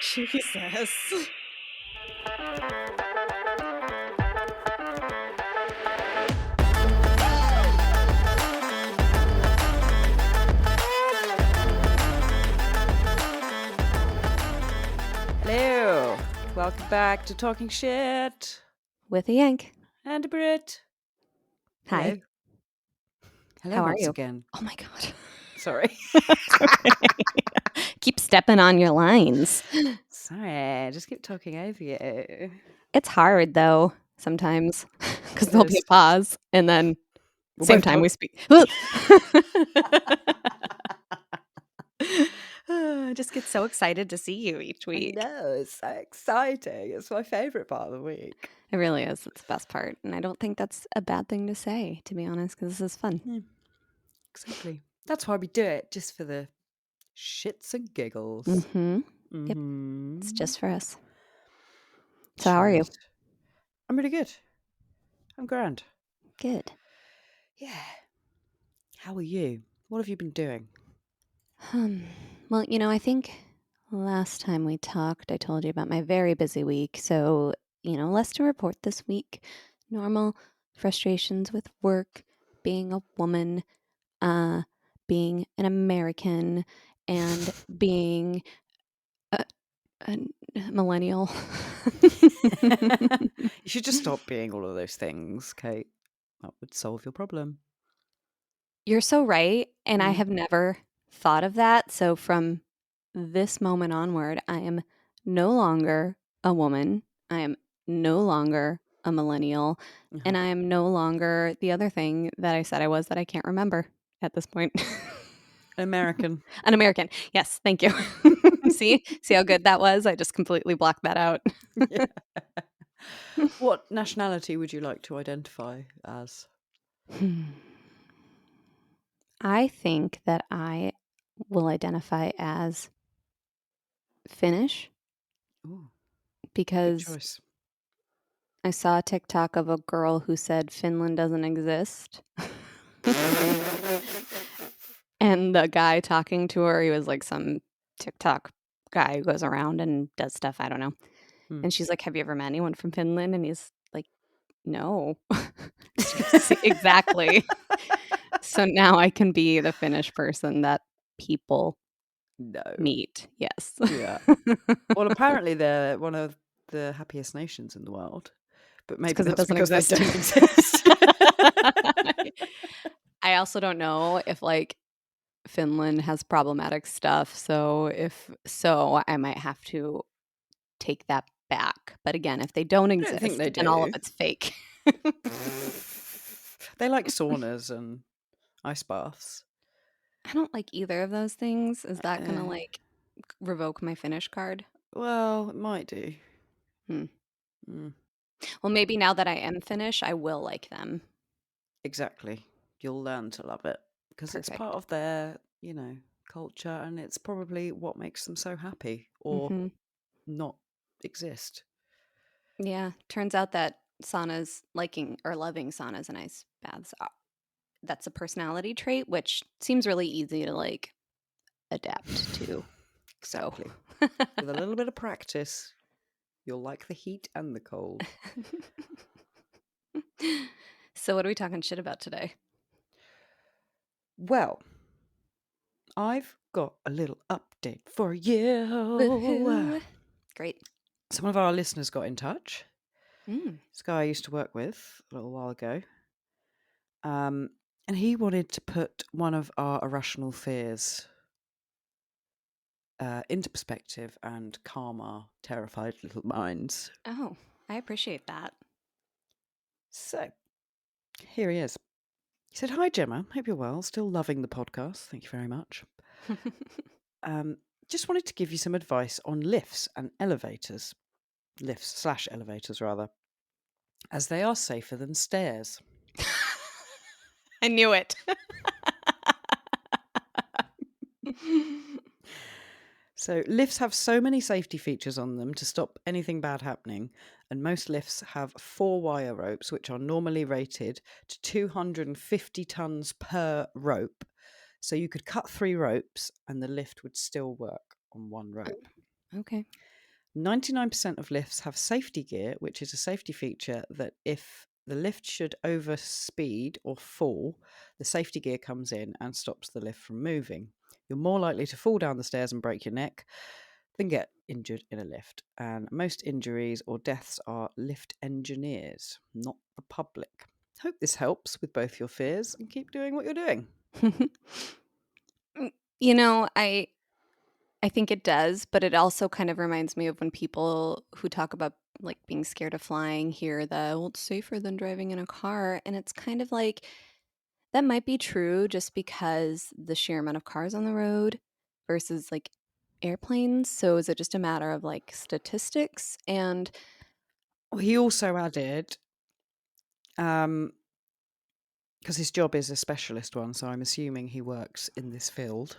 Jesus. Hello. Welcome back to Talking Shit. With a yank. And a Brit. Hi. Hello. Hello How are once you? again. Oh my God. Sorry. Keep stepping on your lines. Sorry, just keep talking over you. It's hard though, sometimes, because It there'll be is. a pause and then We'll same both time we talk. speak. I just get so excited to see you each I week. know, it's so exciting. It's my favourite part of the week. It really is. It's the best part. And I don't think that's a bad thing to say, to be honest, because this is fun. Yeah, exactly. That's why we do it, just for the shits and giggles. Mm-hmm. Yep. Mm-hmm. It's just for us. So how are you? I'm really good. I'm grand. Good. Yeah. How are you? What have you been doing? Well, I think last time we talked, I told you about my very busy week. So, less to report this week. Normal frustrations with work, being a woman, being an American, and being a millennial. You should just stop being all of those things, Kate. That would solve your problem. You're so right. And I Mm. have never thought of that. So, from this moment onward, I am no longer a woman. I am no longer a millennial. Uh-huh. And I am no longer the other thing that I said I was that I can't remember at this point. American. An American. Yes. Thank you. See how good that was? I just completely blocked that out. Yeah. What nationality would you like to identify as? I think that I will identify as Finnish Ooh, good because choice. I saw a TikTok of a girl who said Finland doesn't exist. And the guy talking to her, he was like some TikTok guy who goes around and does stuff. I don't know. Hmm. And she's like, "Have you ever met anyone from Finland?" And he's like, "No." Exactly. So now I can be the Finnish person that people No. meet. Yes. Yeah. Well, apparently they're one of the happiest nations in the world, but maybe 'cause it that's doesn't because they exist. don't exist. I also don't know if Finland has problematic stuff. So if so, I might have to take that back. But again, if they don't I don't think exist, they then all of do. it's fake. They like saunas and ice baths. I don't like either of those things. Is that gonna Uh, revoke my Finnish card? well, it might do. Hmm. Mm, Well, maybe now that I am Finnish, I will like them. exactly. You'll learn to love it because it's part Perfect. of their, culture, and it's probably what makes them so happy or Hmm. not exist. Yeah. Turns out that saunas, liking or loving saunas and ice baths, that's a personality trait, which seems really easy to adapt to. Exactly. So. With a little bit of practice, you'll like the heat and the cold. So what are we talking shit about today? Well, I've got a little update for you. Woohoo. Great. Some of our listeners got in touch. Mm. This guy I used to work with a little while ago. And he wanted to put one of our irrational fears into perspective and calm our terrified little minds. Oh, I appreciate that. So, here he is. He said, "Hi, Gemma. Hope you're well. Still loving the podcast. Thank you very much. Just wanted to give you some advice on lifts and elevators. Lifts/elevators, rather, as they are safer than stairs." I knew it. So, lifts have so many safety features on them to stop anything bad happening, and most lifts have 4 wire ropes, which are normally rated to 250 tons per rope. So, you could cut 3 ropes and the lift would still work on 1 rope. Okay. 99% of lifts have safety gear, which is a safety feature that if the lift should overspeed or fall, the safety gear comes in and stops the lift from moving. You're more likely to fall down the stairs and break your neck than get injured in a lift. And most injuries or deaths are lift engineers, not the public. Hope this helps with both your fears and keep doing what you're doing. You know, I think it does, but it also kind of reminds me of when people who talk about like being scared of flying hear that, well, it's safer than driving in a car. And it's kind of like that might be true just because the sheer amount of cars on the road versus like airplanes. So is it just a matter of like statistics? And He also added, because his job is a specialist one, so I'm assuming he works in this field.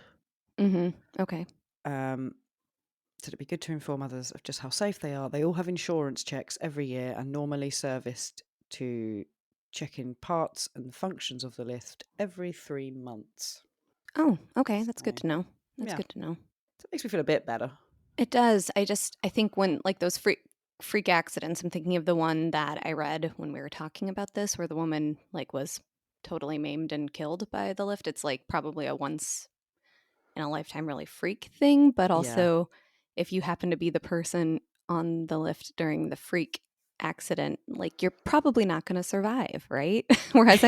Okay. So it'd be good to inform others of just how safe they are. They all have insurance checks every year and normally serviced to check in parts and functions of the lift every 3 months. Oh, okay. That's good So, to know. That's yeah, good to know. so it makes me feel a bit better. It does. I think when like those freak accidents, I'm thinking of the one that I read when we were talking about this, where the woman like was totally maimed and killed by the lift. It's like probably a once in a lifetime really freak thing, but Yeah. also if you happen to be the person on the lift during the freak accident, like you're probably not going to survive, right? Whereas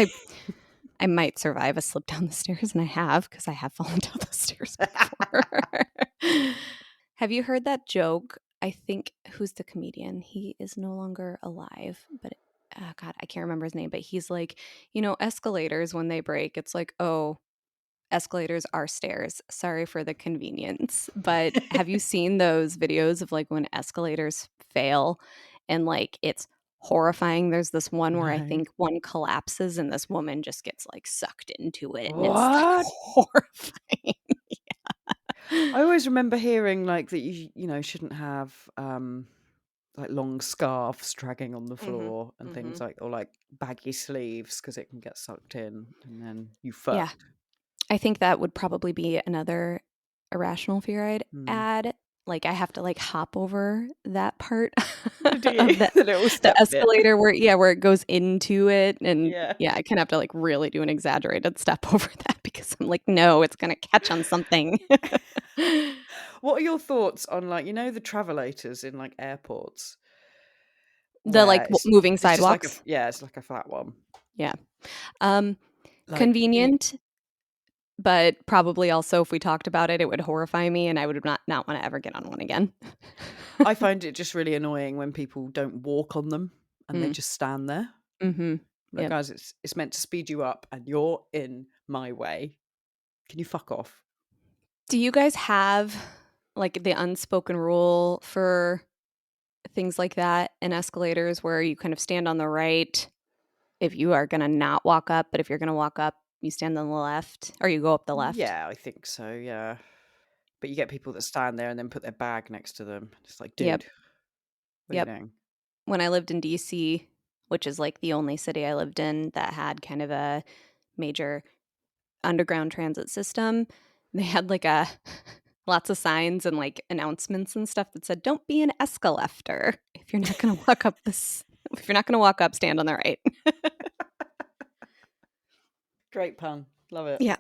I might survive a slip down the stairs, and I have because I have fallen down the stairs before. Have you heard that joke? I think who's the comedian? He is no longer alive, but God, I can't remember his name. But he's like, escalators when they break, it's like, oh, escalators are stairs. Sorry for the convenience. But have you seen those videos of like when escalators fail and like it's horrifying? There's this one where I No. think one collapses and this woman just gets like sucked into it and it's like What? horrifying. I always remember hearing like that you shouldn't have like long scarves dragging on the Mhm. floor and things Mhm. like, or like baggy sleeves because it can get sucked in and then you Yeah. fucked. I think that would probably be another irrational fear I'd Hmm. add. Like I have to like hop over that part Do you? of the The little the step bit. escalator where it goes into it, and Yeah. yeah, I kind of have to like really do an exaggerated step over that because I'm like, no, it's gonna catch on something. What are your thoughts on like the travelators in like airports The where like moving it's just like sidewalks. it's like a flat one. Yeah. Um, Like Convenient, but probably also if we talked about it, it would horrify me, and I would not want to ever get on one again. I find it just really annoying when people don't walk on them and they Mm, just stand there. mm-hmm. Like, Yep. guys, it's meant to speed you up and you're in my way. Can you fuck off? Do you guys have like the unspoken rule for things like that in escalators where you kind of stand on the right if you are going to not walk up, but if you're going to walk up, you stand on the left or you go up the left? Yeah, I think so, yeah. But you get people that stand there and then put their bag next to them. It's like, Yep. dude, what are you Yep. doing? When I lived in DC, which is like the only city I lived in that had kind of a major underground transit system, they had like a lots of signs and like announcements and stuff that said, "Don't be an escalafter. If you're not going to walk up this, if you're not going to walk up, stand on the right." Great pun. Love it. Yeah.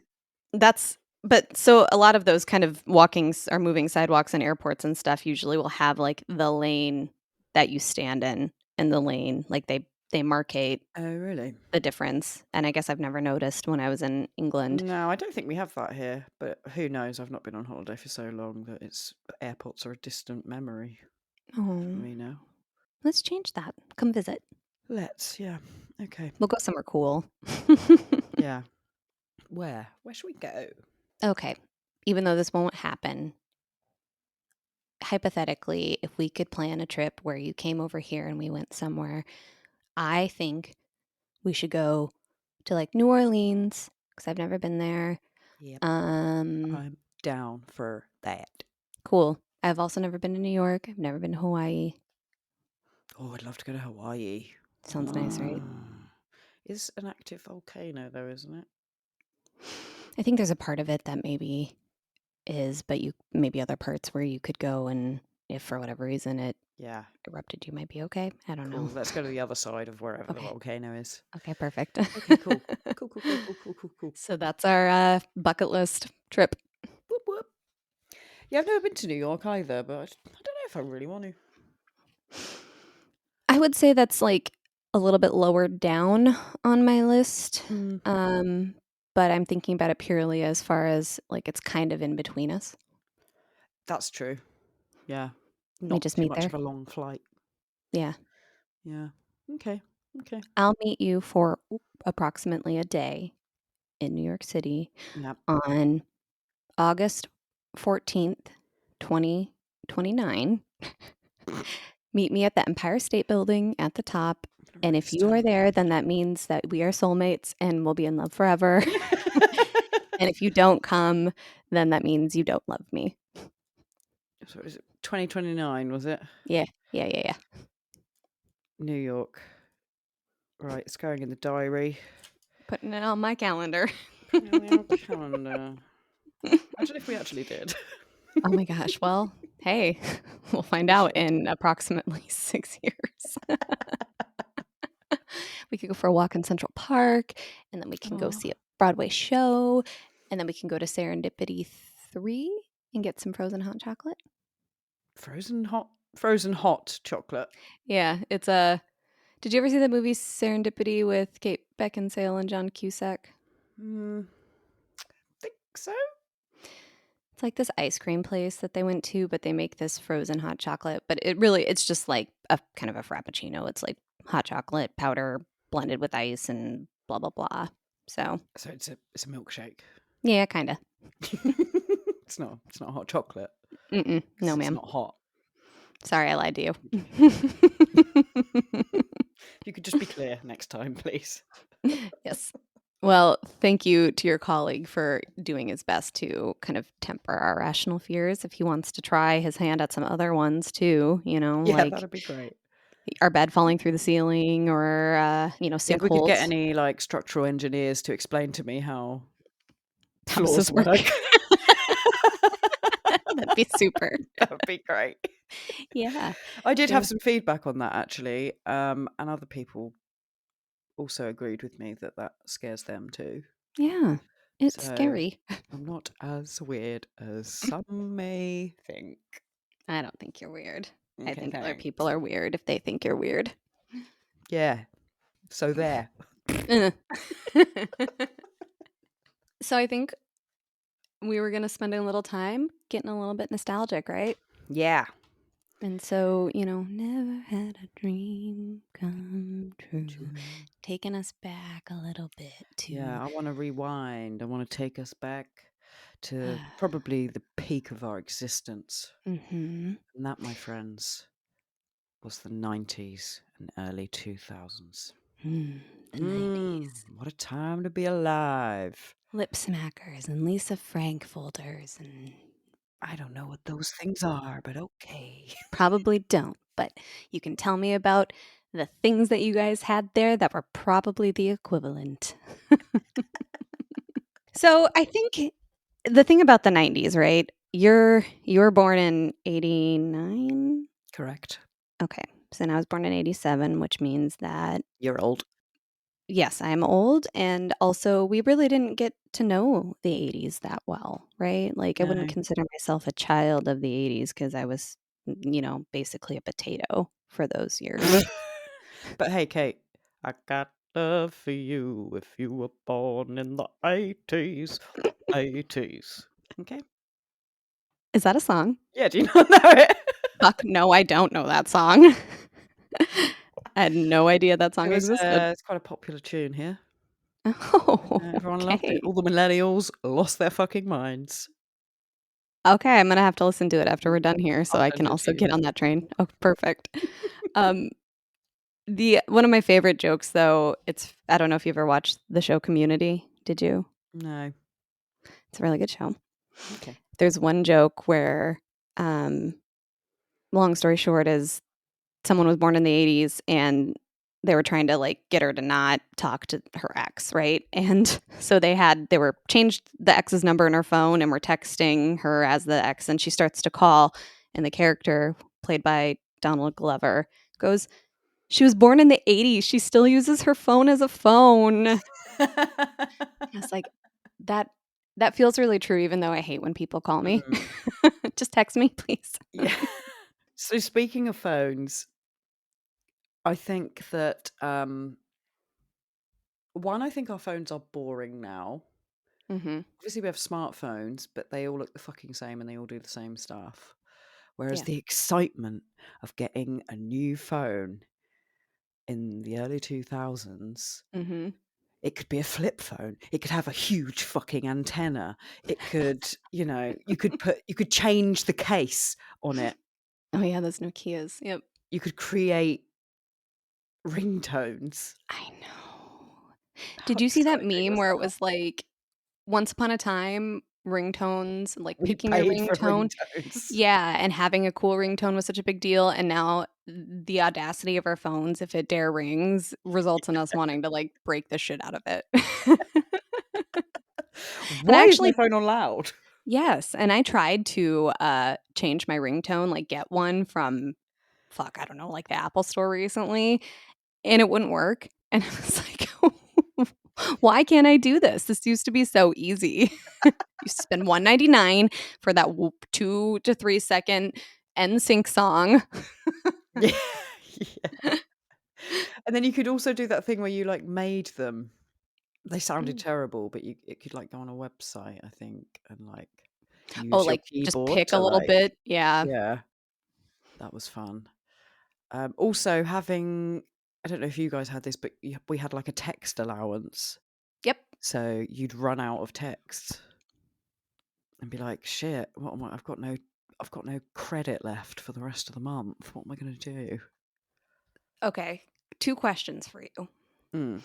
But so a lot of those kind of walkings or moving sidewalks in airports and stuff usually will have like the lane that you stand in and the lane, like they markate Oh, really? the difference. And I guess I've never noticed when I was in England. No, I don't think we have that here, but who knows? I've not been on holiday for so long that airports are a distant memory for Oh, me now. let's change that. Come visit. Yeah. Okay. We'll go somewhere cool. Yeah. Where? Where should we go? Okay. Even though this won't happen, hypothetically, if we could plan a trip where you came over here and we went somewhere, I think we should go to like New Orleans because I've never been there. Yep. Um, I'm down for that. cool. I've also never been to New York. I've never been to Hawaii. Oh, I'd love to go to Hawaii. Sounds nice, right? Is an active volcano though, isn't it? I think there's a part of it that maybe is, but you maybe other parts where you could go and if for whatever reason it Yeah. erupted, you might be okay. I don't Cool. know. Let's go to the other side of wherever the Okay. volcano is. Okay, perfect. Okay, cool. Cool, cool, cool, cool, cool, cool, cool. So that's our bucket list trip. Whoop, whoop. Yeah, I've never been to New York either, but I don't know if I really want to. I would say that's like a little bit lower down on my list. But I'm thinking about it purely as far as like it's kind of in between us. That's true. Yeah. We Not just too meet much there. of a long flight. Yeah. Yeah. Okay. Okay. I'll meet you for approximately a day in New York City Yeah. on August 14th, 2029. Meet me at the Empire State Building at the top. I'm gonna And write if this you are down. there, then that means that we are soulmates and we'll be in love forever. And if you don't come, then that means you don't love me. So is it 2029, was it? Yeah. Yeah. Yeah. Yeah. New York. Right, it's going in the diary. Putting it on my calendar. Put it on the old calendar. Imagine if we actually did. Oh my gosh. Well, hey, we'll find We out should. in approximately 6 years. We could go for a walk in Central Park, and then we can go Oh, see a Broadway show, and then we can go to Serendipity 3 and get some frozen hot chocolate. frozen hot chocolate. Yeah, it's a. Did you ever see the movie Serendipity with Kate Beckinsale and John Cusack? Think so. It's like this ice cream place that they went to, but they make this frozen hot chocolate. But it's just like a kind of a frappuccino. It's like hot chocolate powder blended with ice and blah blah blah. So So it's a milkshake. yeah, kind of. It's not hot chocolate. No, It's ma'am. not hot. Sorry, I lied to you. If you could just be clear next time, please. Yes. Well, thank you to your colleague for doing his best to kind of temper our rational fears. If he wants to try his hand at some other ones too, Yeah, like that'd be great. our bed falling through the ceiling or, Yeah, if we could get sinkholes. any like structural engineers to explain to me how How does floors this work? work, That'd be super. that would be great. Yeah. I did Yeah. have some feedback on that actually, and other people also agreed with me that scares them too. Yeah. It's So scary. I'm not as weird as some may think. I don't think you're weird. I Okay, think other thanks. people are weird if they think you're weird. Yeah. So there. Uh. So I think we were going to spend a little time getting a little bit nostalgic, right? Yeah. And so, never had a dream come true. Taking us back a little bit to. Yeah, I want to rewind. I want to take us back to probably the peak of our existence. Mm-hmm. And that, my friends, was the 90s and early 2000s. The 90s. What a time to be alive. Lip smackers and Lisa Frank folders and I don't know what those things are, but okay. probably don't, but you can tell me about the things that you guys had there that were probably the equivalent. So I think the thing about the 90s, right? You were born in 89? Correct. Okay. So now I was born in 87, which means that You're old. yes, I am old. And also, we really didn't get to know the 80s that well, right? Like, I wouldn't No. consider myself a child of the 80s because I was, basically a potato for those years. But hey, Kate, I got love for you if you were born in the 80s. 80s. Okay. Is that a song? Yeah, do you not know it? Fuck, no, I don't know that song. I had no idea that song existed. It's quite a popular tune here. Oh, Everyone loved it. okay. All the millennials lost their fucking minds. Okay, I'm gonna have to listen to it after we're done here so I'll I send can it to also you get then. on that train. Oh, perfect. Um, the one of my favorite jokes though, I don't know if you ever watched the show Community. Did you? No. It's a really good show. Okay. There's one joke where, um, long story short, is someone was born in the 80s and they were trying to like get her to not talk to her ex, right? And so they were changed the ex's number in her phone and were texting her as the ex, and she starts to call and the character played by Donald Glover goes, "She was born in the '80s. She still uses her phone as a phone." I was like, that that feels really true, even though I hate when people call me. Mm, Just text me, please. yeah. So speaking of phones, I think that, one, I think our phones are boring now. Mhm. Obviously, we have smartphones, but they all look the fucking same and they all do the same stuff. Whereas Yeah. the excitement of getting a new phone in the early 2000s, Mhm. it could be a flip phone. It could have a huge fucking antenna. It could, you could change the case on it. Oh, yeah, those Nokias. Yep. You could create ringtones. I know. How Did you see that exciting meme was where it that? was like, once upon a time, ringtones, like We picking your paid for ringtone? ringtones. Yeah, and having a cool ringtone was such a big deal, and now the audacity of our phones, if it dare rings, results in us wanting to, like, break the shit out of it. And I Why is my actually phone on loud? yes, and I tried to, change my ringtone, like, get one from, fuck, I don't know, like, the Apple Store recently, and it wouldn't work, and I was like, "Why can't I do this? This used to be so easy." You spend $1.99 for that 2 to 3-second NSYNC song. Yeah. Yeah. And then you could also do that thing where you, like, made them. They sounded Mm. terrible, but it could, like, go on a website, I think, and, like, Oh, use your like, just keyboard pick a to, little like, bit? Yeah. yeah, that was fun. Also having, I don't know if you guys had this, but we had, like, a text allowance. Yep. So you'd run out of text and be like, "Shit, what am I I've got no credit left for the rest of the month. What am I gonna do?" Okay, 2 questions for you. Mm.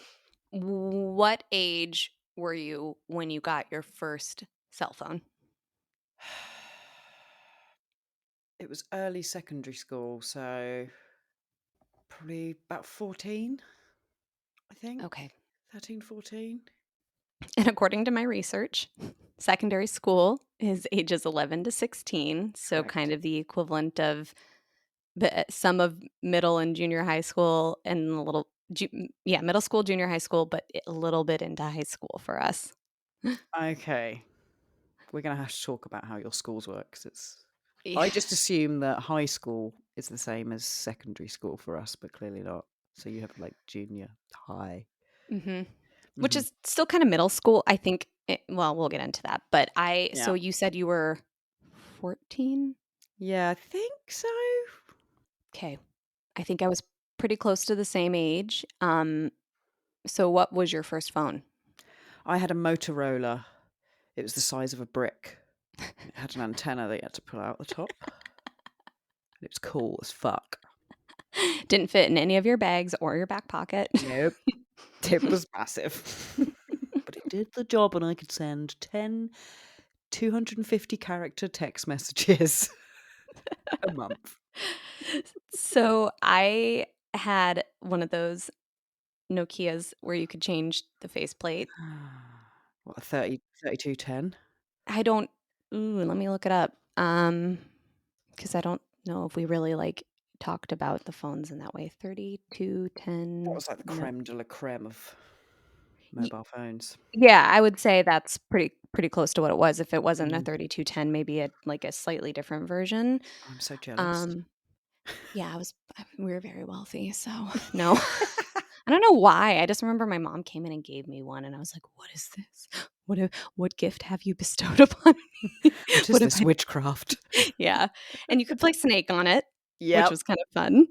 What age were you when you got your first cell phone? It was early secondary school, so probably about 14, I think. Okay. 13, 14. And according to my research, secondary school is ages 11 to 16, so kind Correct. of the equivalent of some of middle and junior high school and a little yeah, middle school, junior high school, but a little bit into high school for us. Okay. We're gonna have to talk about how your schools work 'cause Yeah. I just assume that high school is the same as secondary school for us, but clearly not. So you have, like, junior high. Mhm. Which Mhm. is still kinda middle school, I think well, we'll get into that, but so Yeah. you said you were 14? Yeah, I think so. 'Kay. I think I was pretty close to the same age. So what was your first phone? I had a Motorola. It was the size of a brick. It had an antenna that you had to pull out the top. It was cool as fuck. Didn't fit in any of your bags or your back pocket. Nope. It was massive. But it did the job and I could send 10 250 character text messages a month. So I had one of those Nokias where you could change the faceplate. What, a 3210? I don't ooh, let me look it up. Because I don't know if we really, like, talked about the phones in that way. That 3210 was like the no. creme de la creme of Y mobile phones. yeah, I would say that's pretty close to what it was. If it wasn't a Mm. 3210, maybe a slightly different version. I'm so jealous. Um, yeah, we were very wealthy, so no. I don't know why, I just remember my mom came in and gave me one, and I was like, "What is this? What gift have you bestowed upon me? What is What have this I" witchcraft? Yeah, and you could play Snake on it, which Yep. was kind of fun.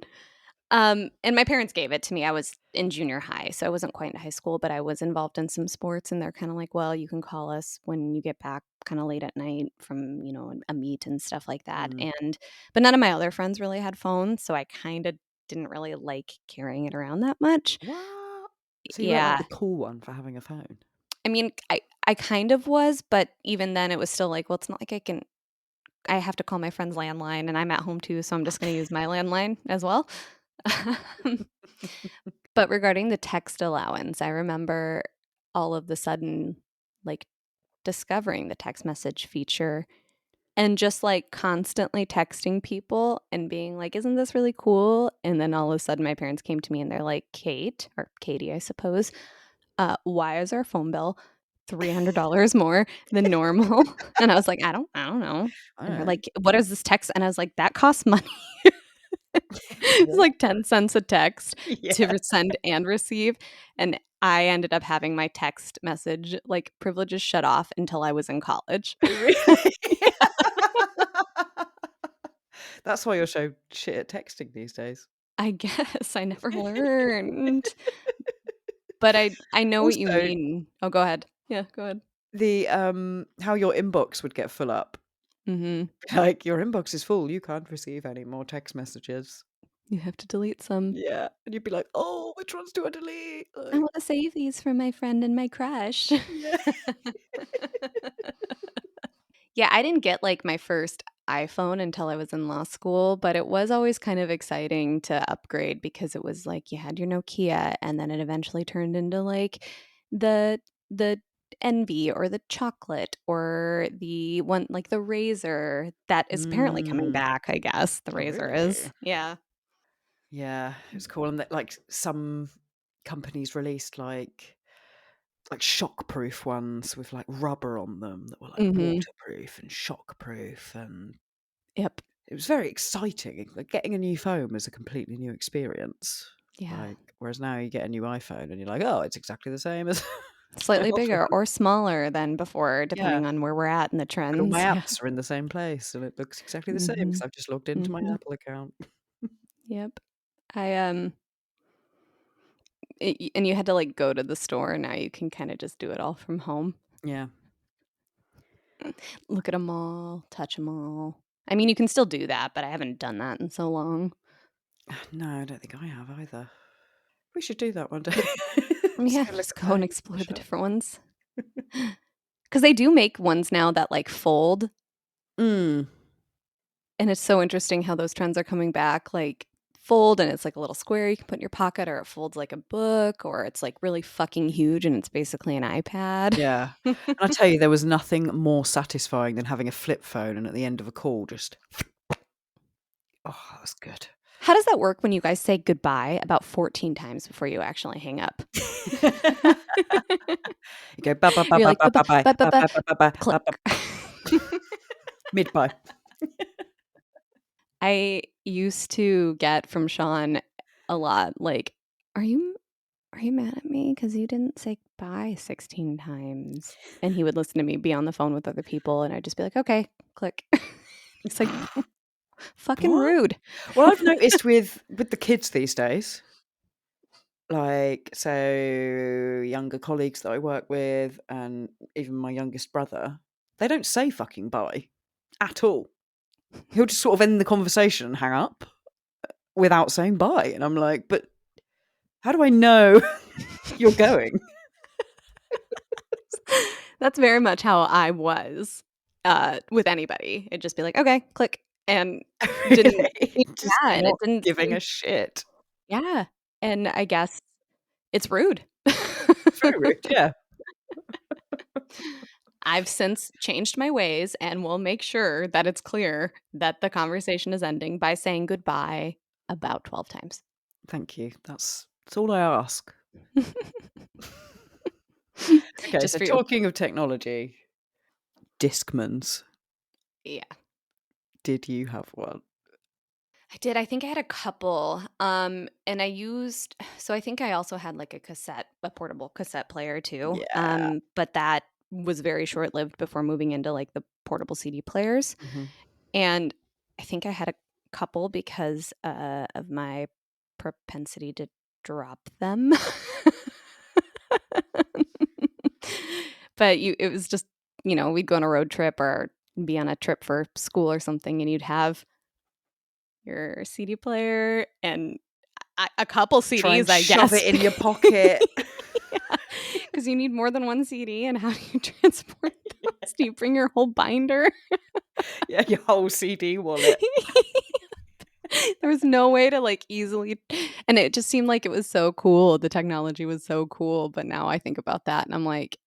And my parents gave it to me. I was in junior high, so I wasn't quite in high school, but I was involved in some sports, and they're kinda like, "Well, you can call us when you get back kinda late at night from, a meet and stuff like that," Mm. but none of my other friends really had phones, so I kinda didn't really like carrying it around that much. What? So you weren't like Yeah. the cool one for having a phone? I mean, I kind of was, but even then it was still like, well, it's not like I have to call my friend's landline, and I'm at home too, so I'm just gonna use my landline as well. But regarding the text allowance, I remember all of the sudden, like, discovering the text message feature, and just like constantly texting people and being like, "Isn't this really cool?" And then all of a sudden my parents came to me and they're like, "Kate," or Katie, I suppose, "why is our phone bill $300 more than normal?" And I was like, I don't know." I And they're don't know. like, "What is this text?" And I was like, "That costs money." It's What? like 10 cents a text to Yeah. send and receive, and I ended up having my text message, like, privileges shut off until I was in college. Really? That's why you're so shit at texting these days. I guess I never learned, but I know what you Also, mean. Oh, go ahead. Yeah, go ahead. the, how your inbox would get full up. Mhm. Like, "Your inbox is full, you can't receive any more text messages." You have to delete some. Yeah, and you'd be like, "Oh, which ones do I delete?" I Like, wanna save these for my friend and my crush. yeah. Yeah, I didn't get, like, my first iPhone until I was in law school, but it was always kind of exciting to upgrade because it was like you had your Nokia, and then it eventually turned into, like, the Envy or the Chocolate or the one like, the Razor that is apparently coming Mm. back, I guess, the Oh, Razor is. really? Yeah. Yeah, it's cool, and that, like, some companies released, like, shockproof ones with, like, rubber on them that were, like, Mhm. waterproof and shockproof, and Yep. it was very exciting. Like, getting a new phone was a completely new experience. Yeah. Like, whereas now you get a new iPhone and you're like, "Oh, it's exactly the same as my Slightly old bigger one." or smaller than before, Yeah, depending on where we're at in the and all my trends. Yeah. apps are in the same place, and it looks exactly the same because Mhm. 'cause I've just logged into my Mhm. Apple account. Yep. I, and you had to, like, go to the store, now you can kinda just do it all from home. Yeah. Look at them all, touch them all. I mean, you can still do that, but I haven't done that in so long. No, I don't think I have either. We should do that one day. Just Yeah, go look just at go and things in the explore the shop. different ones. Because they do make ones now that, like, fold, Mm. and it's so interesting how those trends are coming back, like, fold and it's, like, a little square you can put in your pocket, or it folds like a book, or it's, like, really fucking huge and it's basically an iPad. Yeah. And I tell you, there was nothing more satisfying than having a flip phone and at the end of a call just oh, that was good. How does that work when you guys say goodbye about 14 times before you actually hang up? You go ba ba ba You're ba like, ba "Ba ba ba bye, ba ba ba ba," ba ba ba ba ba click. ba mid-bye. I used to get from Sean a lot, like, "Are you are you mad at me because you didn't say bye 16 times?" And he would listen to me be on the phone with other people, and I'd just be like, "Okay, click." He's like, "Fucking What? rude." Well, I've noticed with the kids these days, like, so younger colleagues that I work with and even my youngest brother, they don't say fucking bye at all. He'll just sort of end the conversation and hang up without saying bye, and I'm like, "But how do I know you're going?" That's very much how I was, with anybody. It'd just be like, "Okay, click," and didn't Really? Just yeah, and it not didn't giving seem a shit. yeah, and I guess it's rude. It's very rude, yeah. I've since changed my ways and will make sure that it's clear that the conversation is ending by saying goodbye about 12 times. Thank you. That's all I ask. Okay, Just so for you. talking of technology, Discmans. Yeah. Did you have one? I did. I think I had a couple. And I used so I think I also had like a portable cassette player too. Yeah. But that was very short-lived before moving into like the portable CD players. Mhm. And I think I had a couple because of my propensity to drop them. But it was just, we'd go on a road trip or be on a trip for school or something, and you'd have your CD player and a couple Try and CDs, I shove guess. it in your pocket. Yeah, because you need more than one CD, and how do you transport those? Do you bring your whole binder? Yeah, your whole CD wallet. There was no way to, like, easily and it just seemed like it was so cool, the technology was so cool, but now I think about that and I'm like,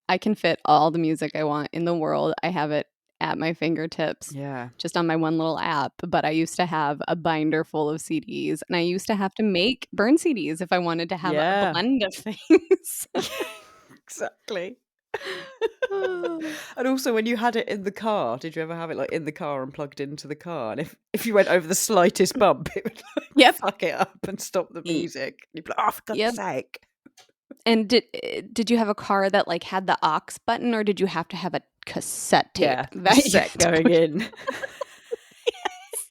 I can fit all the music I want in the world, I have it at my fingertips Yeah. just on my one little app, but I used to have a binder full of CDs, and I used to have to make burn CDs if I wanted to have a Yeah. blend of things. Exactly. Oh. And also when you had it in the car, did you ever have it, like, in the car and plugged into the car? And if you went over the slightest bump, it would, like, Yep. fuck it up and stop the Y music. You'd be like, "Oh, for God's Yep. sake." And did you have a car that, like, had the aux button, or did you have to have a cassette tape Yeah, the that you cassette going took? in. Yes.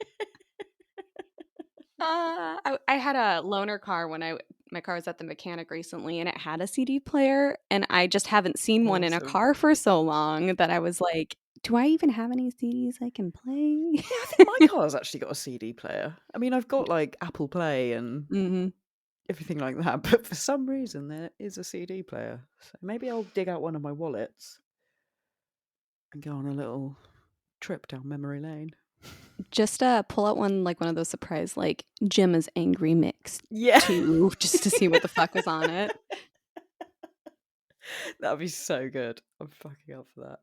I had a loaner car when my car was at the mechanic recently, and it had a CD player, and I just haven't seen one in a Awesome. car for so long that I was like, "Do I even have any CDs I can play?" Yeah, I think my car's actually got a CD player. I mean, I've got, like, Apple Play and Mhm. everything like that, but for some reason there is a CD player. So maybe I'll dig out one of my wallets and go on a little trip down memory lane. Just, pull out one of those surprise, like, Jim is Angry Mix Yeah. 2 just to see what the fuck was on it. That'd be so good. I'm fucking up for that.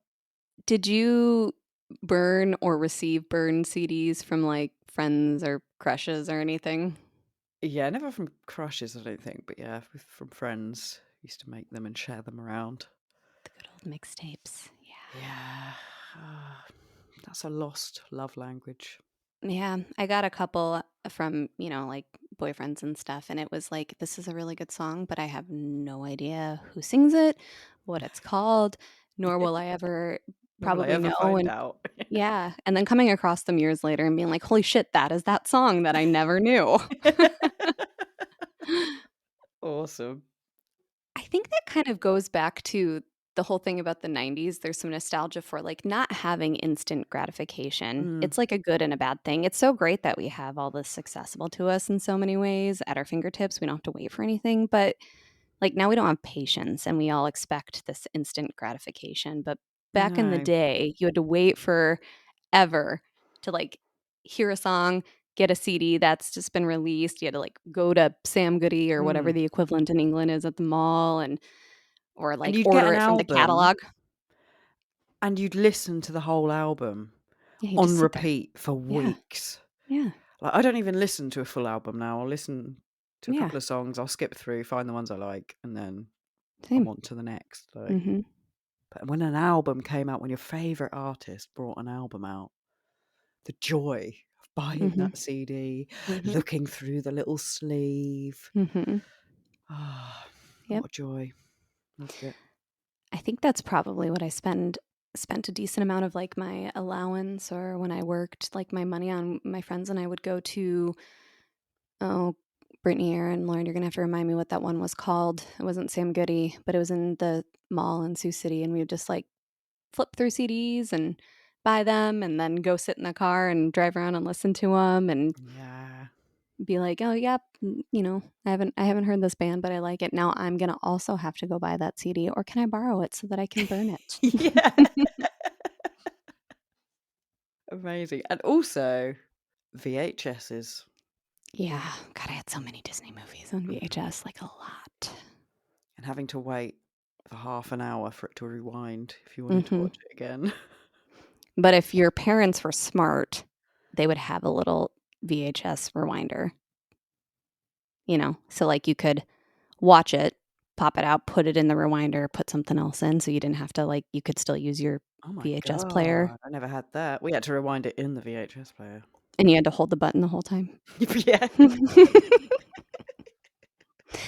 Did you burn or receive burn CDs from, like, friends or crushes or anything? Yeah, never from crushes, I don't think, but yeah, from friends. Used to make them and share them around. The good old mixtapes. Yeah. Yeah. ah, that's a lost love language. Yeah, I got a couple from, like, boyfriends and stuff, and it was like, "This is a really good song, but I have no idea who sings it, what it's called, nor will I ever Nor will I probably ever know," find and out. yeah, and then coming across them years later and being like, "Holy shit, that is that song that I never knew." Awesome. I think that kind of goes back to the whole thing about the '90s. There's some nostalgia for, like, not having instant gratification. Mm, It's like a good and a bad thing. It's so great that we have all this accessible to us in so many ways at our fingertips. We don't have to wait for anything, but, like, now we don't have patience and we all expect this instant gratification. But back in the no. day, you had to wait forever to, like, hear a song, get a CD that's just been released. You had to, like, go to Sam Goody or whatever Mm. the equivalent in England is at the mall or, And like, you'd get order an it from the album catalog. and you'd listen to the whole album Yeah, you just on sit there. repeat for Yeah, weeks. yeah, Like, I don't even listen to a full album now. I'll listen to a yeah, couple of songs, I'll skip through, find the ones I like, and then I'm same. on to the next. Like, Mhm, but when an album came out, when your favorite artist brought an album out, the joy of buying mhm, that CD, mhm, looking through the little sleeve. mhm. Ah, Yep. what a joy. Loved it. I think that's probably what I spent a decent amount of, like, my allowance or when I worked, like, my money on. My friends and I would go to, oh, Brittany, Aaron, Lauren, you're gonna have to remind me what that one was called. It wasn't Sam Goody, but it was in the mall in Sioux City, and we would just, like, flip through CDs and buy them and then go sit in the car and drive around and listen to them and Yeah. be like, "Oh, yep, I haven't heard this band, but I like it. Now I'm gonna also have to go buy that CD, or can I borrow it so that I can burn it?" Yeah. Amazing. And also VHSs. Yeah, God, I had so many Disney movies on Mm. VHS, like, a lot. And having to wait for half an hour for it to rewind if you wanted to Mhm. watch it again. But if your parents were smart, they would have a little VHS rewinder, so, like, you could watch it, pop it out, put it in the rewinder, put something else in so you didn't have to, like, you could still use your Oh my VHS player, god, I never had that. We had to rewind it in the VHS player. and you had to hold the button the whole time. Yeah.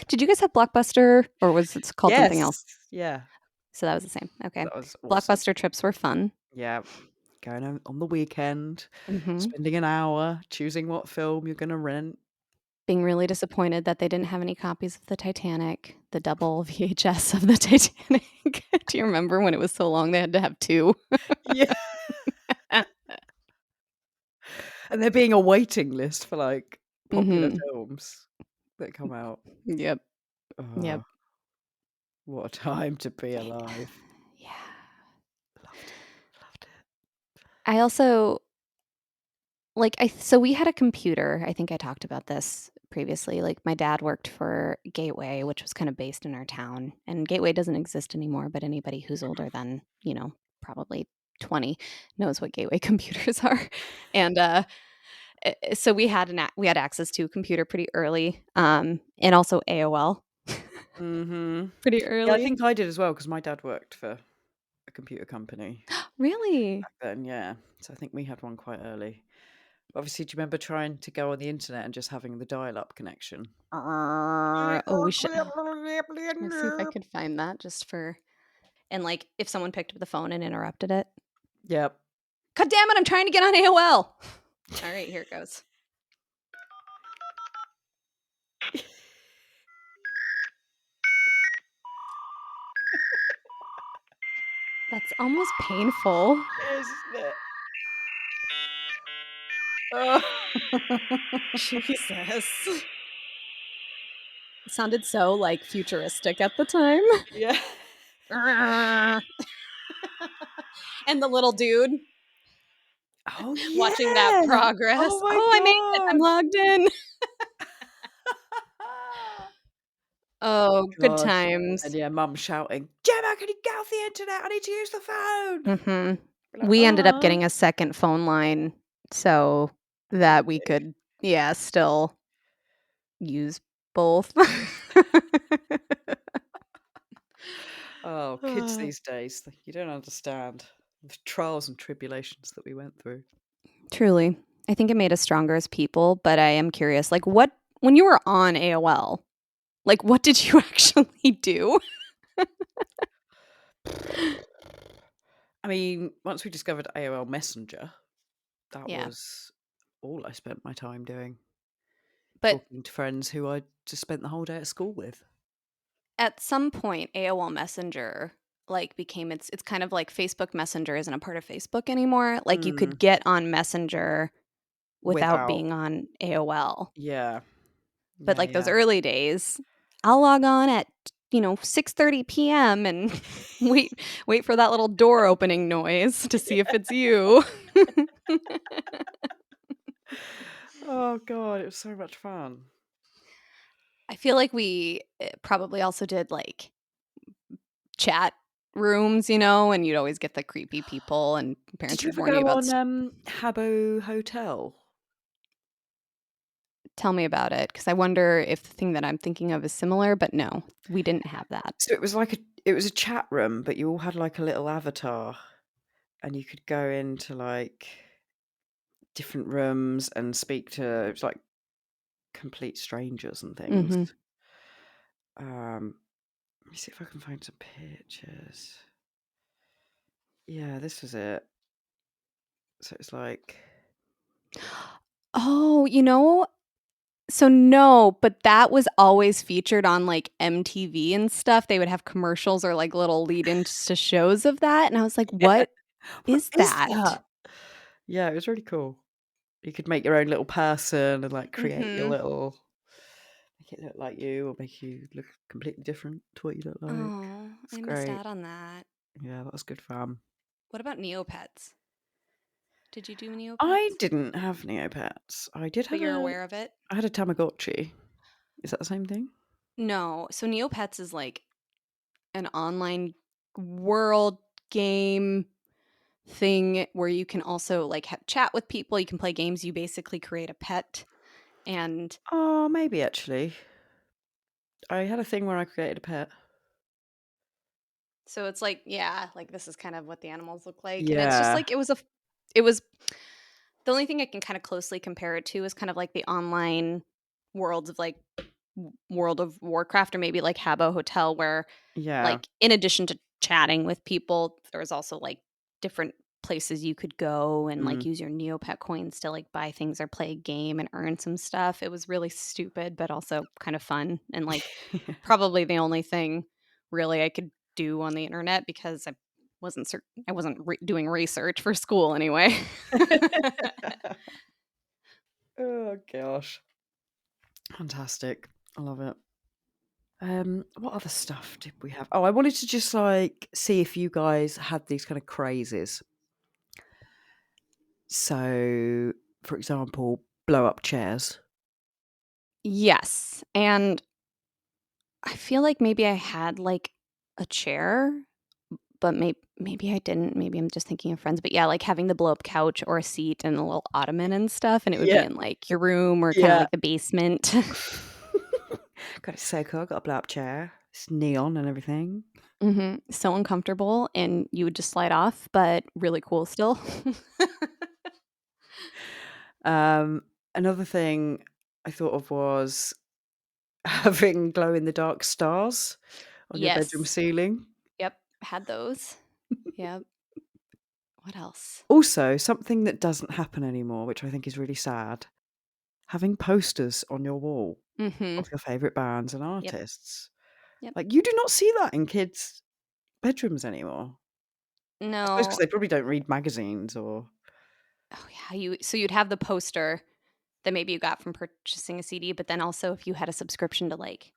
Did you guys have Blockbuster, or was it called something Yes. else? Yeah. So that was the same, okay. That was awesome. Blockbuster trips were fun. Yeah. Going on the weekend, Mhm. spending an hour choosing what film you're gonna rent. Being really disappointed that they didn't have any copies of the Titanic, the double VHS of the Titanic. Do you remember when it was so long they had to have 2? Yeah. And there being a waiting list for, like, popular Mhm. films that come out. Yep, Oh, yep. what a time to be I alive. Yeah. Loved it, loved it. I also so we had a computer. I think I talked about this previously. Like, my dad worked for Gateway, which was kind of based in our town, and Gateway doesn't exist anymore, but anybody who's older than, probably 20 knows what gateway computers are. And so we had access to a computer pretty early, and also AOL Mm-hmm. pretty Yeah, I early. think I did as well because my dad worked for a computer company Really? back then. Yeah, so I think we had one quite early. Obviously, do you remember trying to go on the internet and just having the dial-up connection? Oh, we should. Let's see if I could find that just for. And like, if someone picked up the phone and interrupted it. Yep. God damn it! I'm trying to get on AOL. All right, here it goes. That's almost painful. Isn't it? Oh. Jesus. It sounded so like futuristic at the time. Yeah. And the little dude Oh watching that yeah. Oh progress. my Oh, I made it. I'm god. logged in. Oh, good Gosh. And times. yeah, mum shouting, Gemma, can you get off the internet? I need to use the phone. Mhm. We're like, We ended up oh. getting a second phone line so Did that we you? could, yeah, still use both. Oh, kids these days, you don't understand the trials and tribulations that we went through. Truly. I think it made us stronger as people, but I am curious, like what when you were on AOL, like what did you actually do? I mean, once we discovered AOL Messenger, that Yeah. was all I spent my time doing. But Talking to friends who I just spent the whole day at school with. at some point AOL Messenger like became it's kind of like Facebook Messenger isn't a part of Facebook anymore. Like you Mm, could get on Messenger without without, being on AOL. yeah, But yeah, like those yeah. early days, I'll log on at 6:30 p.m. and wait for that little door opening noise to see if it's you. Oh god, it was so much fun. I feel like we probably also did like chat rooms, and you'd always get the creepy people and Did parents you would ever warn you go about on Habbo Hotel? tell me about it because I wonder if the thing that I'm thinking of is similar, but no, we didn't have that. So it was a chat room, but you all had like a little avatar, and you could go into like different rooms and speak to it was like complete strangers and things. Mhm. Let me see if I can find some pictures. Yeah, this was it. So it's like, Oh, so no, but that was always featured on like MTV and stuff. They would have commercials or like little lead-ins to shows of that, and I was like, yeah, "What what is is that?" that? Yeah, it was really cool. You could make your own little person and like create your Mhm. little, make it look like you or make you look completely different to what you look like. Oh, It's I missed great. out on that. Yeah, that was good fun. What about Neopets? Did you do I Neopets? didn't have Neopets. But you're aware of it? I had a Tamagotchi. Is that the same thing? No. So Neopets is like an online world game thing where you can also like chat with people. You can play games. You basically create a pet, and Oh, maybe actually. I had a thing where I created a pet. so it's like yeah, like this is kind of what the animals look like, and it's just Yeah. like it was the only thing I can kind of closely compare it to is kind of like the online worlds of like World of Warcraft or maybe like Habbo Hotel where Yeah. like in addition to chatting with people, there was also like different places you could go and like Mm. use your Neopet coins to like buy things or play a game and earn some stuff. It was really stupid, but also kind of fun and like probably the only thing really I could do on the internet because I wasn't doing research for school anyway. Oh gosh. Fantastic. I love it. What other stuff did we have? Oh, I wanted to just like see if you guys had these kind of crazes. So, for example, blow up chairs. Yes, and I feel like maybe I had like a chair, but maybe I didn't. Maybe I'm just thinking of Friends. But yeah, like having the blow up couch or a seat and a little ottoman and stuff, and it would be Yeah, in like your room or kind of yeah. like the basement. God, it's so cool. I've got a blow up chair. It's neon and everything. So uncomfortable, and you would just slide off, but really cool still. Um, Another thing I thought of was having glow in the dark stars on your bedroom Yes. ceiling. Yep. Had those. Yep. What else? Also, something that doesn't happen anymore, which I think is really sad, having posters on your wall Mm-hmm. of your favourite bands and Yep. artists. Yep. Like, you do not see that in kids' bedrooms anymore. I suppose because No. they probably don't read magazines or Oh yeah. You'd have the poster that maybe you got from purchasing a CD, but then also if you had a subscription to like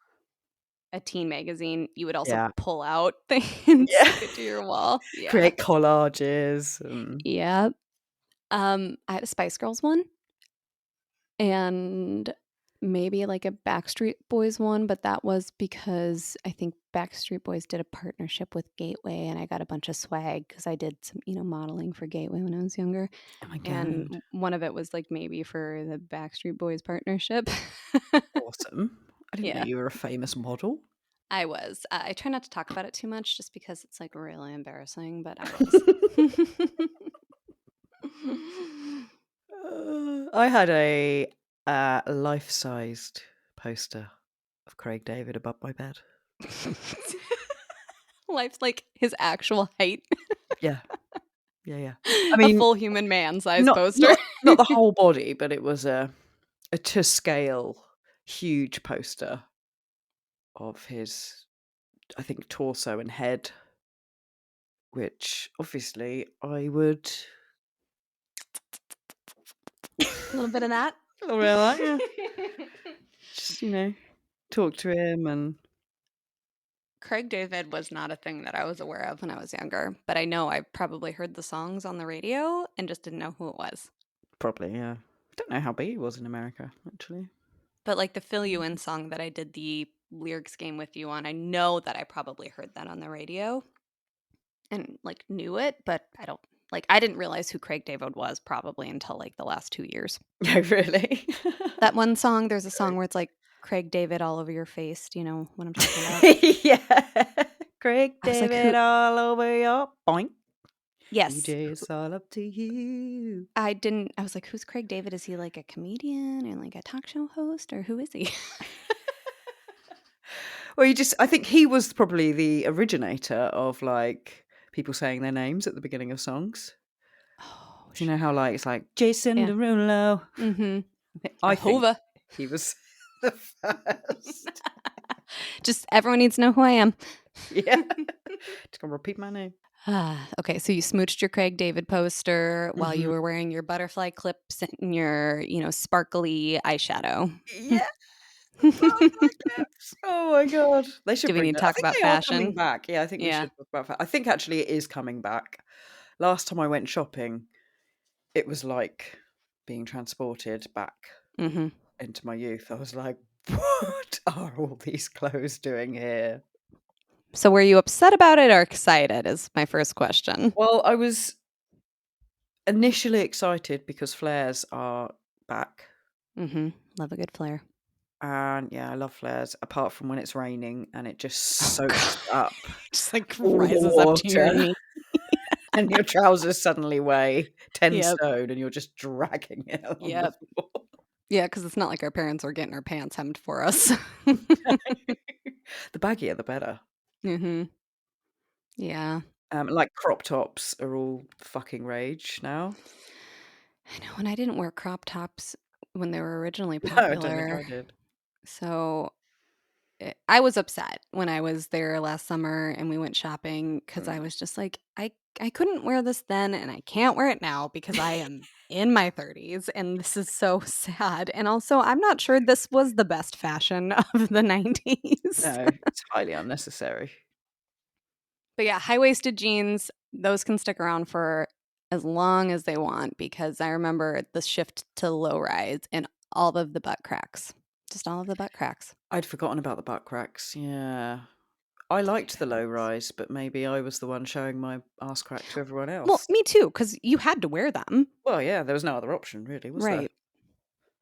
a teen magazine, you would also yeah. pull out and Yeah. stick it to your wall. Yeah. Create collages and Yep. I had a Spice Girls one and maybe like a Backstreet Boys one, but that was because I think Backstreet Boys did a partnership with Gateway and I got a bunch of swag because I did some, modeling for Gateway when I was younger. oh my And god, one of it was like maybe for the Backstreet Boys partnership. awesome. I didn't know Yeah, you were a famous model. I was. I try not to talk about it too much just because it's like really embarrassing, but I was. I had a life-sized poster of Craig David above my bed. Life's like his actual height. Yeah, yeah, yeah. I A mean, full human man size not poster. not not the whole body, but it was a to scale huge poster of his, I think, torso and head, which obviously I would A little bit of that. oh, really? Yeah. Just, talk to him and Craig David was not a thing that I was aware of when I was younger, but I know I probably heard the songs on the radio and just didn't know who it was. probably, yeah. I don't know how big he was in America, actually. But like the Fill You In song that I did the lyrics game with you on, I know that I probably heard that on the radio and like knew it, but I didn't realize who Craig David was probably until like the last 2 years. Oh, really? That one song, there's a song where it's like Craig David all over your face. Do you know what I'm talking about? Yeah. Craig I was like, who? David all over your boink. Yes. DJ, it's all up to you. I was like, who's Craig David? Is he like a comedian and like a talk show host or who is he? Well, I think he was probably the originator of like people saying their names at the beginning of songs. Oh, Do you know sure. how like it's like Jason Yeah. Derulo? Mm-hmm. I think Jehovah. he was the first. Just everyone needs to know who I am. Yeah. Just gonna repeat my name. Okay, so you smooched your Craig David poster while you Mhm. were wearing your butterfly clips and your, sparkly eyeshadow. Yeah. The butterfly clips. Oh my god. They should Do we bring need to that. I talk think about they are coming fashion? back. Yeah, I think we Yeah. should talk about I think actually it is coming back. Last time I went shopping, it was like being transported back Hmm. into my youth. I was like, "What are all these clothes doing here?" So were you upset about it or excited is my first question. Well, I was initially excited because flares are back. Hmm. Love a good flare. And yeah, I love flares, apart from when it's raining and it just Oh god. soaks up Just like all the rises up to your water. knee. And your trousers suddenly weigh 10 Yep. stone and you're just dragging it along the Yep. floor. Yeah, because it's not like our parents are getting our pants hemmed for us. The baggier, the better. Hmm. Yeah. Like crop tops are all fucking rage now. I know, and I didn't wear crop tops when they were originally No, I don't think popular. I did. So I was upset when I was there last summer and we went shopping because I Mm. was just like, I couldn't wear this then and I can't wear it now because I am in my 30s and this is so sad. And also, I'm not sure this was the best fashion of the 90s. No, it's highly unnecessary. But yeah, high waisted jeans, those can stick around for as long as they want because I remember the shift to low rise and all of the butt cracks. Just all of the butt cracks. I'd forgotten about the butt cracks. Yeah. I liked the low rise, but maybe I was the one showing my arse crack to everyone Well, else. me too, because you had to wear them. Well, yeah, there was no other option really, was there? Right.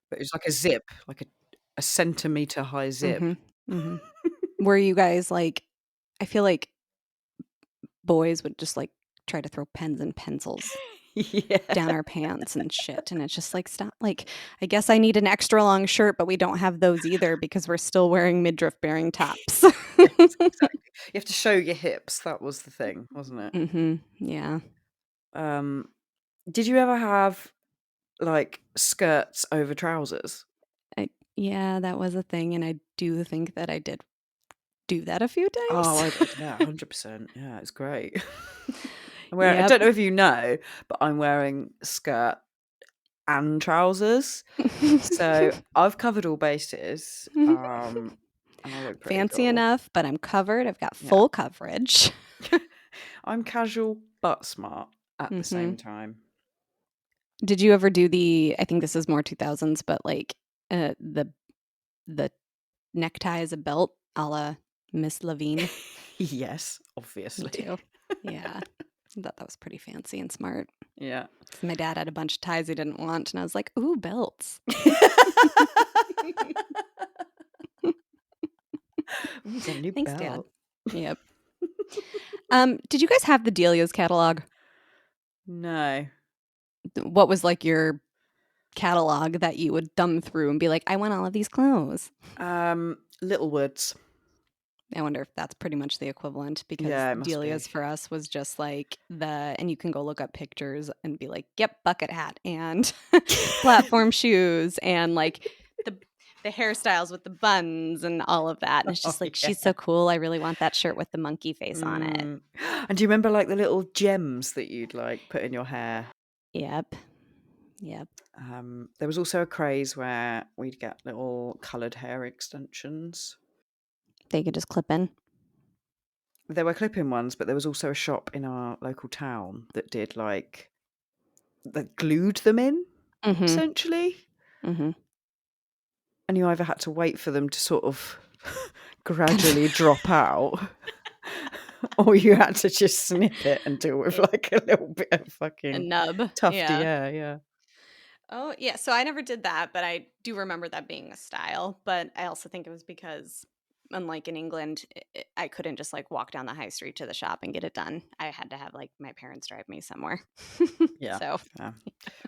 But it was like a zip, like a centimetre high zip. Mhm. Mhm. Were you guys like I feel like boys would just, like, try to throw pens and pencils down Yeah. our pants and shit, and it's just like, "Stop." Like, I guess I need an extra long shirt, but we don't have those either because we're still wearing midriff-bearing tops. Yes, exactly. You have to show your hips, that was the thing, wasn't it? Mhm. Yeah. Um, did you ever have, like, skirts over trousers? I Yeah, that was a thing, and I do think that I did do that a few Oh, times. yeah, 100%. Yeah, it's great. I Yep. don't know if you know, but I'm wearing a skirt and trousers. So I've covered all bases, and I look pretty Fancy cool. enough, but I'm covered. I've got Yeah. full coverage. I'm casual but smart at the Mhm. same time. Did you ever do I think this is more 2000s, but, like, the necktie as a belt a la Miss Levine? Yes, Me obviously. too. Yeah. I thought that was pretty fancy and smart. Yeah. 'Cause my dad had a bunch of ties he didn't want, and I was like, "Ooh, belts." Ooh, he's got a new Thanks, Dad. belt. Yep. Did you guys have the Delia's catalog? No. What was, like, your catalog that you would thumb through and be like, "I want all of these clothes." Littlewoods. I wonder if that's pretty much the equivalent because Yeah, it must be. Delia's for us was just like and you can go look up pictures and be like, "Yep, bucket hat and platform shoes and like the the hairstyles with the buns and all of that." And it's Oh, just like, "She's yeah. so cool. I really want that shirt with the monkey face on it." Mm. And do you remember, like, the little gems that you'd, like, put in your hair? Yep. Yep. There was also a craze where we'd get little coloured hair extensions. They could just clip in. There were clip-in ones, but there was also a shop in our local town that did, like, that glued them in, Mhm. essentially, Mhm. and you either had to wait for them to sort of Kind of gradually drop out, or you had to just snip it and deal with, a, like, a little bit of a fucking nub. tufty Yeah. hair, yeah. Oh, yeah, so I never did that, but I do remember that being a style, but I also think it was because unlike in England, I couldn't just, like, walk down the high street to the shop and get it done. I had to have, like, my parents drive me somewhere. Yeah, So, yeah.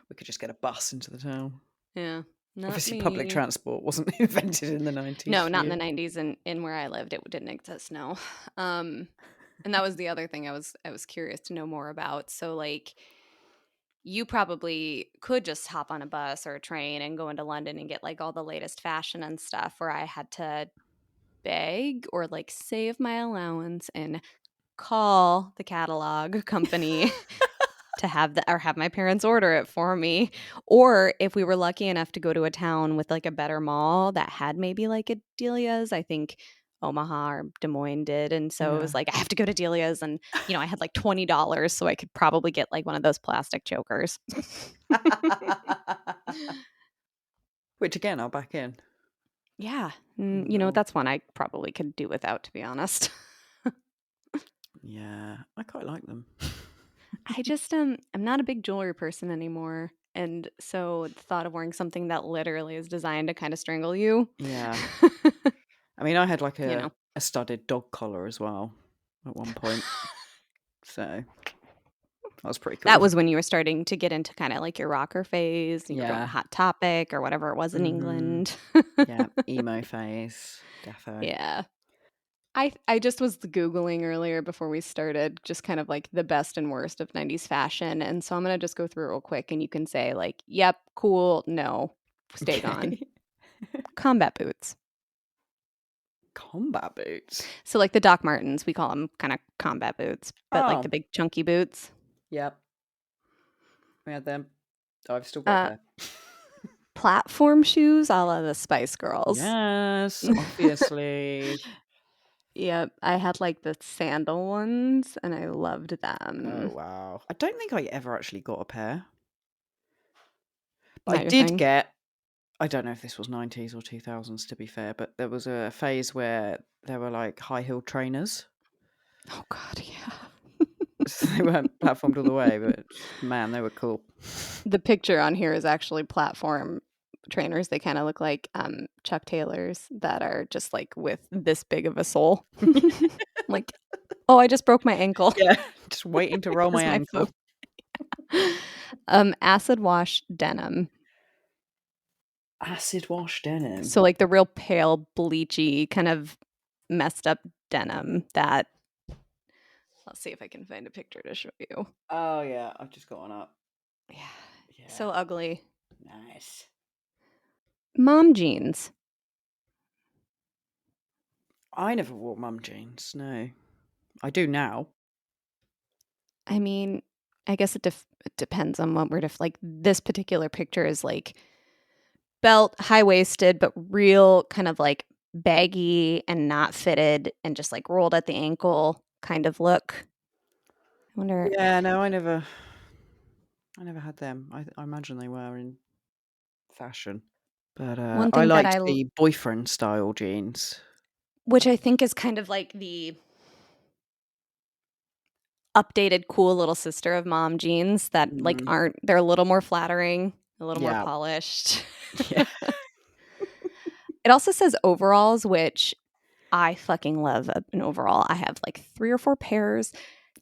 We could just get a bus into the town. yeah, not Obviously, public me. transport wasn't invented in the 90s No, for not in the you. 90s and where I lived, it didn't exist, no. Um, and that was the other thing I was curious to know more about. So, like, you probably could just hop on a bus or a train and go into London and get, like, all the latest fashion and stuff, where I had to beg or, like, save my allowance and call the catalog company to have my parents order it for me. Or if we were lucky enough to go to a town with, like, a better mall that had maybe, like, a Delia's, I think Omaha or Des Moines did, and so it was Yeah. like, "I have to go to Delia's," and, I had, like, $20, so I could probably get, like, one of those plastic chokers. Which again, I'll back in. Yeah, Little that's one I probably could do without, to be honest. yeah, I quite like them. I just, I'm not a big jewelry person anymore, and so the thought of wearing something that literally is designed to kinda strangle you, Yeah. I mean, I had, like, you know? a studded dog collar as well at one point, so that was pretty That cool. was when you were starting to get into kinda like your rocker phase, and you were going to Yeah. Hot Topic or whatever it was in Mhm. England. Yeah, emo phase, defo. Yeah. I just was Googling earlier before we started, just kind of like the best and worst of 90s fashion, and so I'm gonna just go through real quick, and you can say like, "Yep, cool, no, stay gone." Okay. Combat boots. Combat boots? So, like, the Doc Martens, we call them kinda combat boots, but, like, the Oh, big chunky boots. yep, we had them. I've still got a Uh, pair. Platform shoes, a la the Spice Girls. Yes, obviously. Yep, I had, like, the sandal ones, and I loved Oh, them. wow. I don't think I ever actually got a pair, but I Not your did thing? get I don't know if this was 90s or 2000s to be fair, but there was a phase where They were like high-heeled trainers. Oh God, yeah. So they weren't platformed all the way, but man, they were cool. The picture on here is actually platform trainers. They kind of look like Chuck Taylors that are just like with this big of a sole. Like, oh, I just broke my ankle. Yeah, just waiting to roll my Because my ankle. foot. Acid wash denim. Acid wash denim. So like the real pale, bleachy, kind of messed up denim that. Let's see if I can find a picture to show you. Oh yeah, I've just got one up. Yeah. Yeah. So ugly. Nice. Mom jeans. I never wore mum jeans. No, I do now. I mean, I guess it depends on what like this particular picture is like belt, high waisted, but real kind of like baggy and not fitted and just like rolled at the ankle kind of look. I wonder. Yeah, no, I never had them. I imagine they were in fashion, but One I thing that liked the boyfriend style jeans. which I think is kind of like the updated cool little sister of mom jeans that like they're a little more flattering, a little more Yeah, polished. yeah, It also says overalls, which I fucking love an overall. I have like 3 or 4 pairs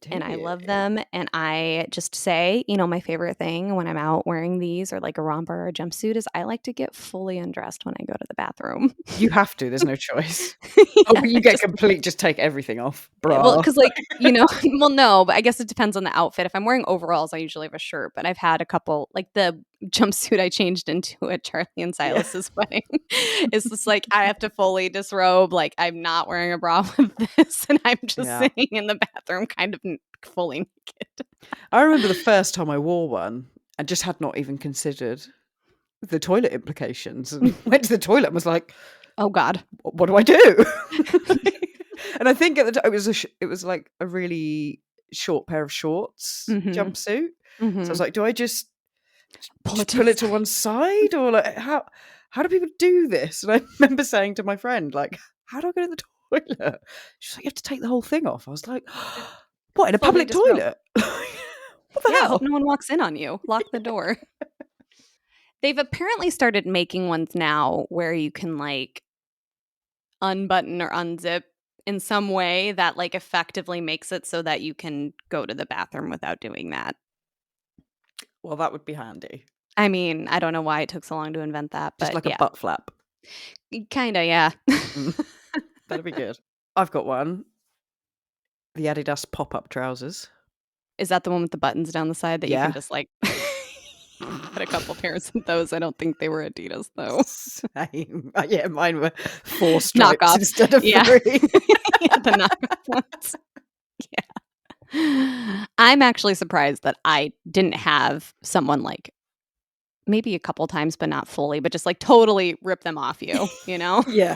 do and I you? love them. And I just say, my favorite thing when I'm out wearing these or like a romper or a jumpsuit is I like to get fully undressed when I go to the bathroom. You have to. There's no choice. Oh, Yeah, but you get complete. Just take everything off, well, bra. because like, well, no, but I guess it depends on the outfit. If I'm wearing overalls, I usually have a shirt, but I've had a couple, like the jumpsuit I changed into at Charlie and Yeah, Silas's wedding. It's just like I have to fully disrobe. Like I'm not wearing a bra with this, and I'm just yeah. sitting in the bathroom, kind of fully naked. I remember the first time I wore one and just had not even considered the toilet implications, and went to the toilet and was like, Oh God. what do I do? And I think at the time it was like a really short pair of shorts Mm-hmm. jumpsuit. So I Mm-hmm. was like, do I just Pull it to pull the it to side. one side, or like how do people do this? And I remember saying to my friend, like, how do I go to the toilet? She's like, you have to take the whole thing off. I was like, what, in a Fully public disrobe. toilet? What the Yeah, hope hell? no one walks in on you. Lock the door. They've apparently started making ones now where you can like unbutton or unzip in some way that like effectively makes it so that you can go to the bathroom without doing that. Well, that would be handy. I mean, I don't know why it took so long to invent that, Just but like a yeah. butt flap. Kinda, yeah. Mm, that'd be good. I've got one. The Adidas pop-up trousers. Is that the one with the buttons down the side that you can Yeah. just like had a couple pairs of those? I don't think they were Adidas though. Same. Yeah, mine were 4 stripes Knockoffs. instead of Yeah. 3. Yeah, the knockoff ones. Yeah. I'm actually surprised that I didn't have someone like maybe a couple times, but not fully, but just like totally rip them off you, you know? Yeah.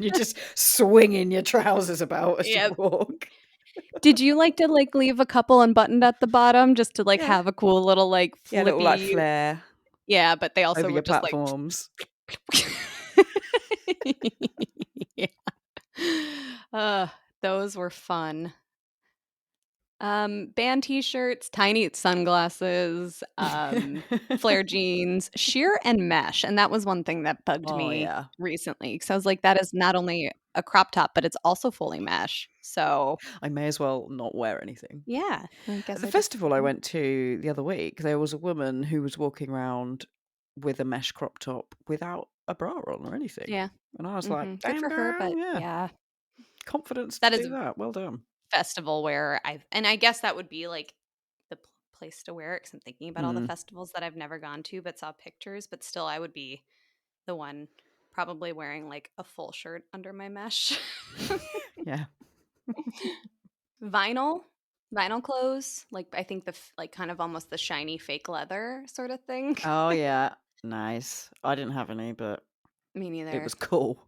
You're just swinging your trousers about as you Yeah. walk. Did you like to like leave a couple unbuttoned at the bottom just to like Yeah. have a cool little like Yeah, a little, like, flippy? flare Yeah, but they over also your would just like platforms. Yeah. Uh, those were fun. Band t-shirts, tiny sunglasses, flare jeans, sheer and mesh, and that was one thing that bugged Oh, me yeah. recently because I was like, that is not only a crop top, but it's also fully mesh. So I may as well not wear anything. yeah, I At guess the I just festival I went to the other week, there was a woman who was walking around with a mesh crop top without a bra on or anything. yeah. And I was like, Good damn for her, girl, but yeah. yeah, Confidence to that is do that. Well done. festival where and I guess that would be like the place to wear it because I'm thinking about all the Mm, festivals that I've never gone to but saw pictures, but still I would be the one probably wearing like a full shirt under my mesh. yeah. vinyl vinyl clothes, like I think like kind of almost the shiny fake leather sort of thing. Oh, yeah. Nice. I didn't have any, but Me it neither. was cool.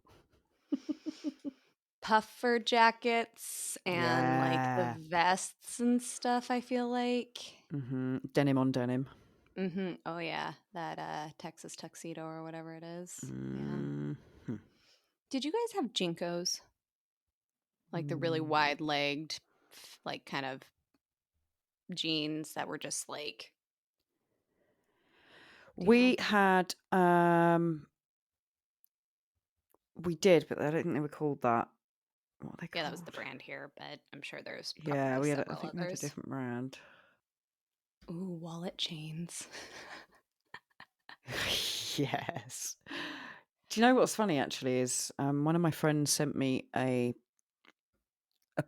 Puffer jackets and like the Yeah. vests and stuff, I feel like. Denim on denim. Oh yeah, that Texas tuxedo or whatever it is. Yeah. Mhm. Did you guys have Jinkos? like the really wide-legged, like kind of jeans that were just like. Do you know? We had, we did, but I don't think they were called that. What are they Yeah, that was the called? brand here, but I'm sure there's Yeah, probably I several think we had a others. different brand. Ooh, wallet chains. Yes. Do you know what's funny actually is one of my friends sent me a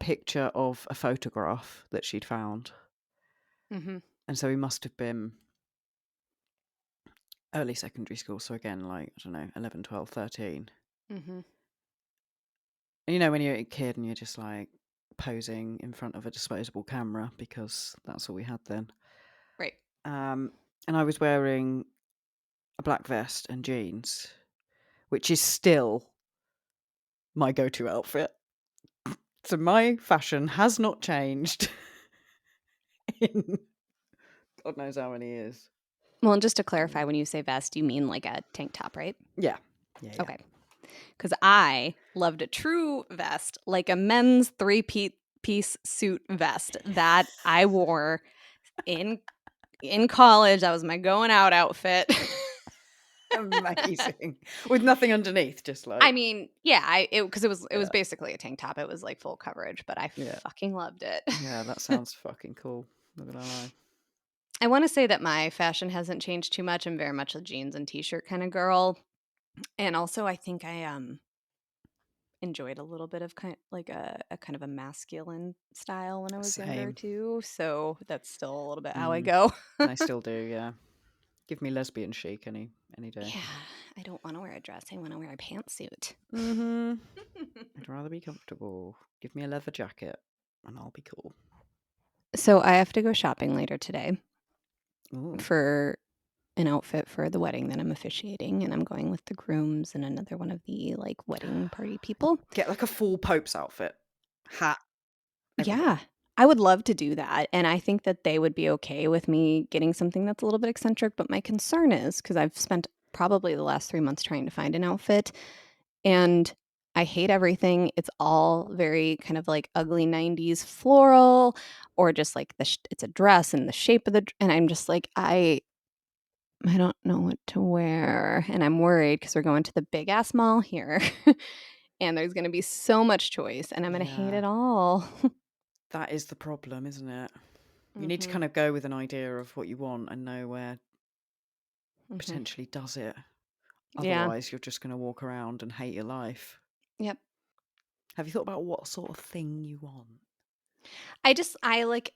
picture of a photograph that she'd found. Mm-hmm. And so we must have been early secondary school. So again, like, I don't know, 11, 12, 13. Mm-hmm. And you know, when you're a kid and you're just like posing in front of a disposable camera because that's all we had then. Right. And I was wearing a black vest and jeans, which is still my go-to outfit. So my fashion has not changed in God knows how many years. Well, and just to clarify, when you say vest, you mean like a tank top, right? Yeah. Yeah, yeah. Okay. Because I loved a true vest, like a men's three-piece suit vest that I wore in college. That was my going out outfit. Amazing. With nothing underneath, just I like, mean, yeah, because it was yeah, basically a tank top. It was like full coverage, but I yeah. fucking loved it. Yeah, that sounds fucking cool. Not gonna lie. I want to say that my fashion hasn't changed too much. I'm very much a jeans and t-shirt kind of girl. And also I think I enjoyed a little bit of like a kind of a masculine style when I was younger Same. too. So that's still a little bit how I Mm, go. I still do, yeah. Give me lesbian chic any day. Yeah, I don't want to wear a dress. I want to wear a pantsuit. Mm-hmm. I'd rather be comfortable. Give me a leather jacket and I'll be cool. So I have to go shopping later today Ooh. for an outfit for the wedding that I'm officiating, and I'm going with the grooms and another one of the like wedding party people. Get like a full Pope's outfit. Hat, everything. Yeah, I would love to do that, and I think that they would be okay with me getting something that's a little bit eccentric, but my concern is because I've spent probably the last 3 months trying to find an outfit, and I hate everything. It's all very kind of like ugly 90s floral or just like it's a dress and the shape of and I'm just like I don't know what to wear, and I'm worried because 'cause we're going to the big ass mall here, and there's gonna be so much choice, and I'm gonna hate Yeah. it all. That is the problem, isn't it? You need to Mhm, kind of go with an idea of what you want and know where mhm. potentially does it. Yeah. Otherwise, you're just going to walk around and hate your life. Yep. Have you thought about what sort of thing you want? I like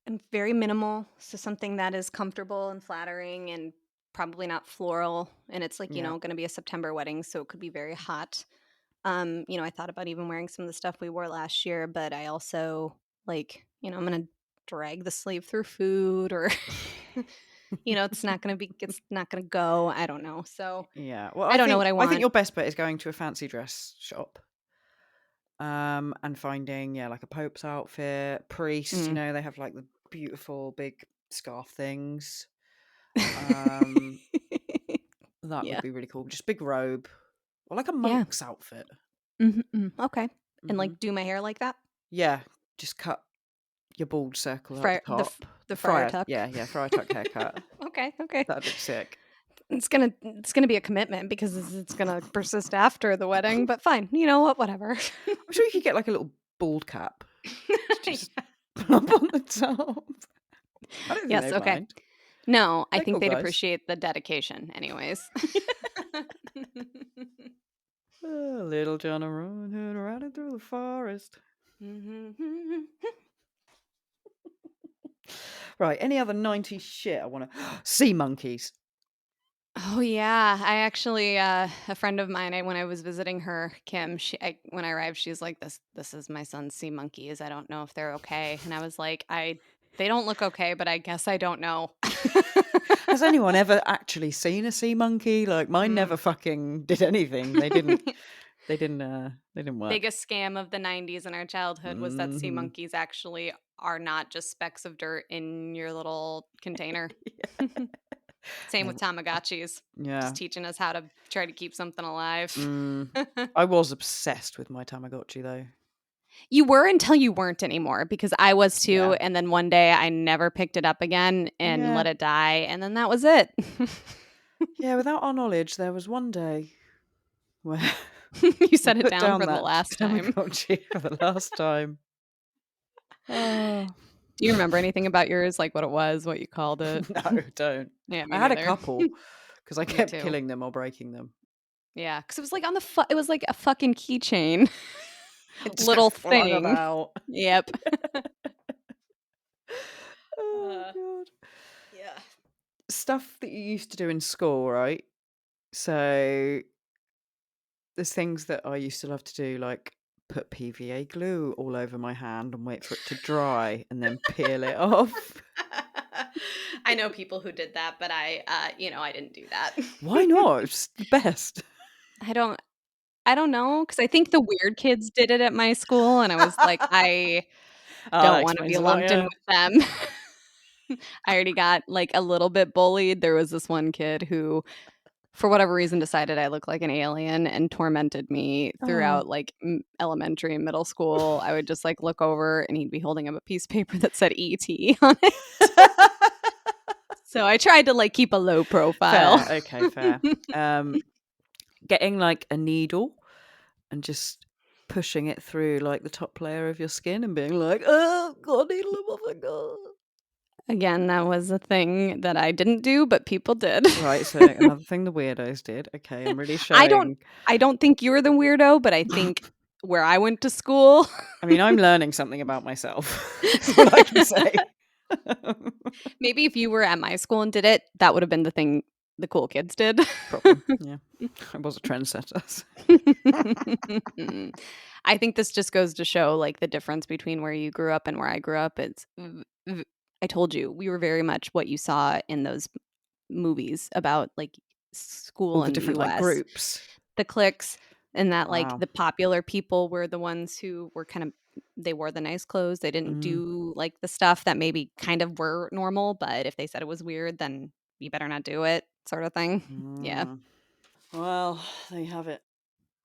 am very minimal, so something that is comfortable and flattering and probably not floral, and it's like, Yeah. gonna be a September wedding, so it could be very hot. I thought about even wearing some of the stuff we wore last year, but I also like, I'm gonna drag the sleeve through food or it's not gonna go. I don't know. So Yeah. Well, I don't know what I I think want. your best bet is going to a fancy dress shop. And finding, yeah, like a Pope's outfit, priest, Mm. they have like the beautiful big scarf things. Um, that would Yeah. be really cool. Just big robe. Or like a Yeah. monk's outfit. Okay. And Hmm. like do my hair like that? Yeah. Just cut your bald circle at the Friar top. the friar Friar, tuck. yeah, yeah, friar tuck haircut. Okay, okay. That'd look sick. It's gonna be a commitment because it's gonna persist after the wedding, but fine. You know what? Whatever. I'm sure you could get like a little bald cap to just Yeah. plop on the top. I don't think Yes, they'd okay. mind. No, I They're think cool they'd guys. appreciate the dedication anyways. Oh, little John a riding through the forest. Right, any other 90s shit I want to... Sea monkeys. Oh yeah, I actually a friend of mine, when I was visiting her, Kim, when I arrived, she's like, this is my son's sea monkeys. I don't know if they're okay." And I was like, "I they don't look okay, but I guess I don't know." Has anyone ever actually seen a sea monkey? Like, mine Mm. never fucking did anything. They didn't work. Biggest scam of the 90s in our childhood was that sea Hmm. monkeys actually are not just specks of dirt in your little container. Same with No, Tamagotchis, yeah. just teaching us how to try to keep something alive. Mm. I was obsessed with my Tamagotchi though. You were until you weren't anymore, because I was too. Yeah. And then one day I never picked it up again and Yeah. let it die. And then that was it. Yeah, without our knowledge, there was one day where You we set it put down down for the that last time. Tamagotchi for the last time. Oh. Do you remember anything about yours? Like what it was, what you called it? No, don't. Yeah, I me had a neither. couple because I Me kept too. killing them or breaking them. Yeah, because it was like on the it was like a fucking keychain. It just got Little flung thing. about. Yep. Oh, Uh, God. yeah. Stuff that you used to do in school, right? So there's things that I used to love to do, like put PVA glue all over my hand and wait for it to dry and then peel it off. I know people who did that, but I didn't do that. Why not? It's the best. I don't I don't know, because I think the weird kids did it at my school, and I was like, I Oh, that don't wanna be explains a lot, lumped in yeah. with them. I already got, like, a little bit bullied. There was this one kid who, for whatever reason, decided I looked like an alien and tormented me Oh. throughout, like, elementary and middle school. I would just, like, look over, and he'd be holding up a piece of paper that said ET on it. So I tried to, like, keep a low profile. Fair, okay, fair. Getting, like, a needle and just pushing it through, like, the top layer of your skin and being like, "Oh, got a needle in my finger." Again, that was a thing that I didn't do, but people did. Right, so another thing the weirdos did. Okay, I'm really I don't showing. I don't think you're the weirdo, but I think where I went to school, I mean, I'm learning something about myself. That's all I can say. maybe if you were at my school and did it, that would have been the thing the cool kids did. Probably, yeah. I was a trendsetter. I think this just goes to show, like, the difference between where you grew up and where I grew up. I told you, we were very much what you saw in those movies about, like, All school the in the different, like, US. groups. The cliques, and that, like, Wow. the popular people were the ones who were kind of, they wore the nice clothes. They didn't Mm, do, like, the stuff that maybe kind of were normal, but if they said it was weird, then you better not do it, sort of thing. Yeah. mm. Well, there you have it.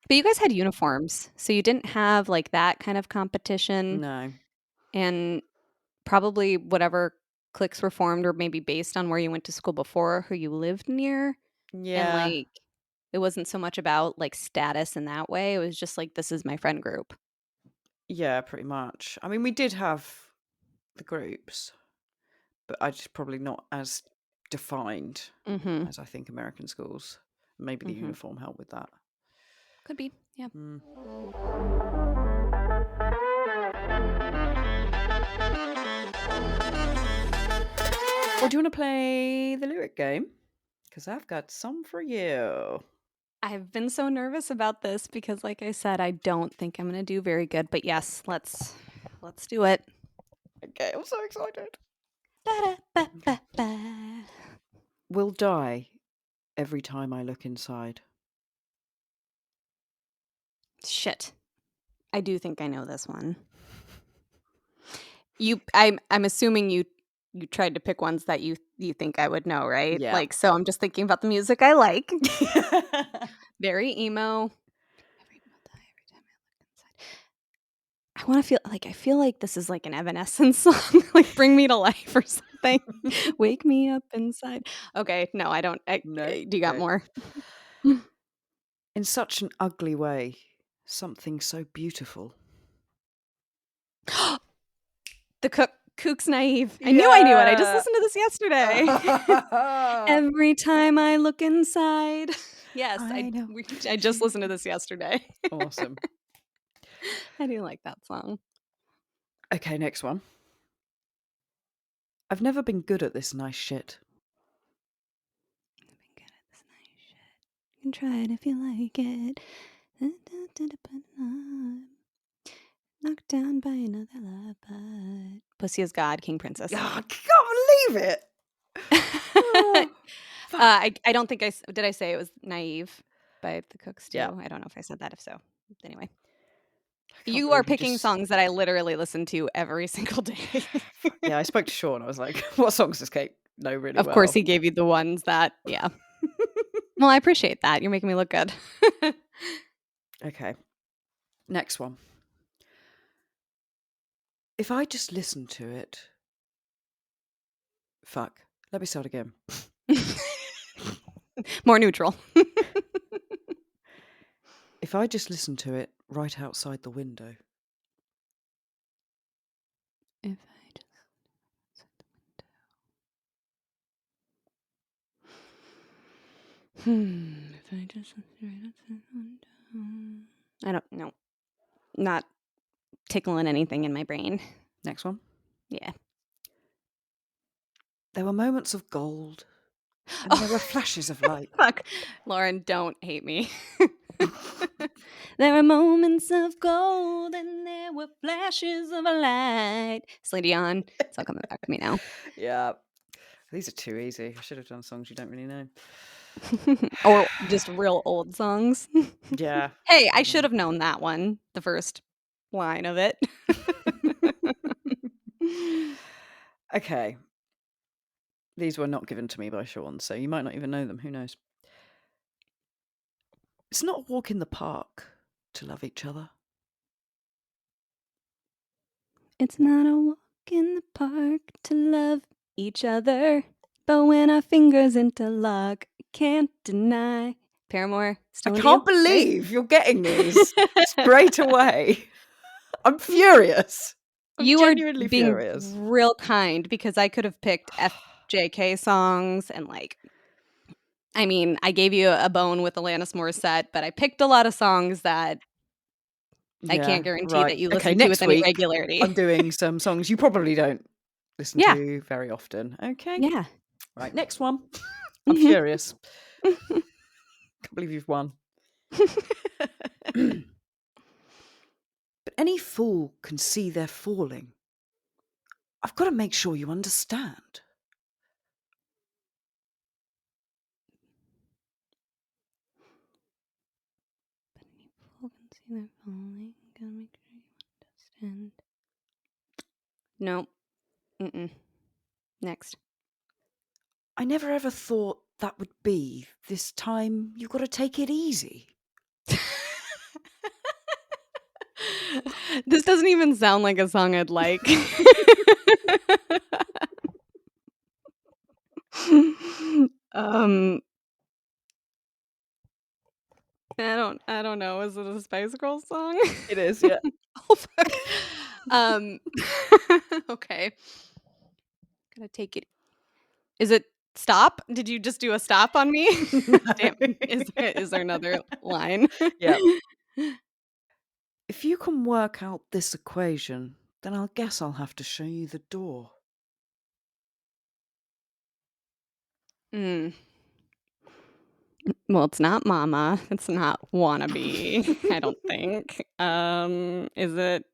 But you guys had uniforms, so you didn't have, like, that kind of competition, No. and probably whatever cliques were formed were maybe based on where you went to school before, who you lived near, and, Yeah. like, it wasn't so much about, like, status in that way. It was just like, "This is my friend group." Yeah, pretty much. I mean, we did have the groups, but I just probably not as defined Mhm. as I think American schools. Maybe the Mhm. uniform helped with that. Could be, yeah. Mm. Well, do you want to play the lyric game? Because I've got some for you. I've been so nervous about this because, like I said, I don't think I'm gonna do very good, but yes, let's do it. Okay, I'm so excited. Ba-da-ba-ba-ba. Will die every time I look inside. Shit. I do think I know this one. I'm assuming you tried to pick ones that you think I would know, right? Yeah. Like, so I'm just thinking about the music I like. Very emo. Every will die every time I look inside. I feel like this is like an Evanescence song, like Bring Me to Life or something. Wake me up inside. Okay, no, I don't. No. Do you got Okay. more? In such an ugly way, something so beautiful. The Kook's Naive. I knew it. I just Yeah. listened to this yesterday. Every time I look inside. Yes, I know. I just listened to this yesterday. Awesome. I do like that song. Okay, next one. I've never been good at this nice shit. I've been good at this nice shit. You can try it if you like it. Knocked down by another love bud. Pussy is God, King Princess. Ah, I can't believe it. Oh, fuck. I don't think did I say it was Naive by the Cooks Yeah. too? I don't know if I said that. If so, anyway. I can't You are believe you picking just. songs that I literally listen to every single day. Yeah, I spoke to Sean. I was like, what songs does Kate know really Of course, well? he gave you the ones that, yeah. Well, I appreciate that. You're making me look good. Okay. Next one. If I just listen to it... Fuck. Let me start again. More neutral. If I just listen to it right outside the window. If I just if I just I don't know. Not tickling anything in my brain. Next one. Yeah. There were moments of gold, and there were flashes of light. Fuck. Lauren, don't hate me. There were moments of gold and there were flashes of a light. Celine Dion. It's all coming back to me now. Yeah. These are too easy. I should have done songs you don't really know. Or just real old songs. Yeah. Hey, I should have known that one. The first line of it. Okay. These were not given to me by Sean, so you might not even know them. Who knows? It's not a walk in the park to love each other. It's not a walk in the park to love each other, but when our fingers interlock, can't deny. Paramore, Still I Into You, can't believe you're getting these straight away. I'm furious. I'm You are genuinely being furious. real kind because I could have picked FJK songs and I mean, I gave you a bone with Alanis Morissette, but I picked a lot of songs that I can't guarantee right. that you Okay, listen to with next any week regularity. I'm doing some songs you probably don't listen Yeah. to very often. Okay. Yeah. Right, next one. I'm furious. Can't believe you've won. But any fool can see they're falling. I've got to make sure you understand. But any fool can see they're falling. Gotta make sure you understand. Nope. Mm-mm. Next. I never ever thought that would be. This time you've got to take it easy. This doesn't even sound like a song I'd like. I don't know. Is it a Spice Girls song? It is, yeah. Oh fuck. Okay. Gotta take it. Is it stop? Did you just do a stop on me? Damn. Is there another line? Yeah. If you can work out this equation, then I'll guess I'll have to show you the door. Mm. Well, it's not Mama. It's not Wannabe. I don't think. Is it?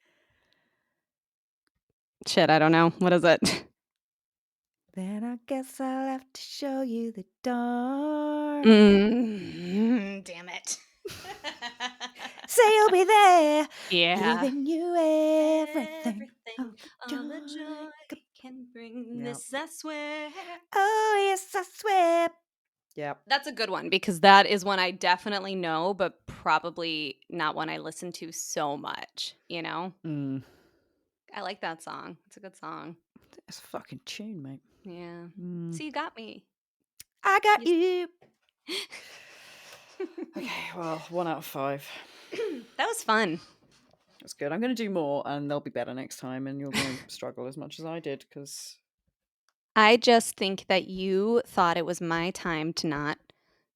Shit, I don't know. What is it? Then I guess I'll have to show you the door. Damn it. Say you'll be there, Yeah. giving you everything. All the joy can bring Yep. this, I swear. Oh, yes, I swear. Yep. That's a good one because that is one I definitely know, but probably not one I listen to so much, you know? Mm. I like that song. It's a good song. It's a fucking tune, mate. Yeah. Mm. So you got me. I got you. Okay, well, 1 out of 5. That was fun. That's good. I'm going to do more, and they'll be better next time, and you're going to struggle as much as I did, because... I just think that you thought it was my time to not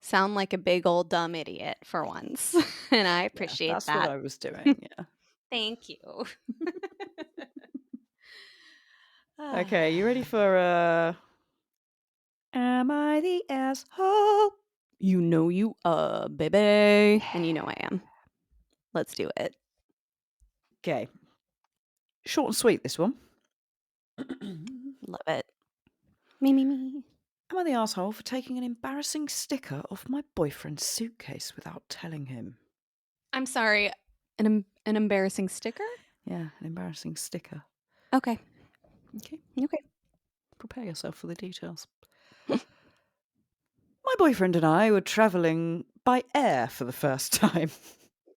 sound like a big old dumb idiot for once. And I appreciate that's that. what I was doing, yeah. Thank you. Okay, you ready for, Am I the asshole? You know you baby. And you know I am. Let's do it. Okay. Short and sweet, this one. Love it. Me. Am I the asshole for taking an embarrassing sticker off my boyfriend's suitcase without telling him? I'm sorry. An embarrassing sticker? Yeah, an embarrassing sticker. Okay. Okay. Prepare yourself for the details. My boyfriend and I were travelling by air for the first time.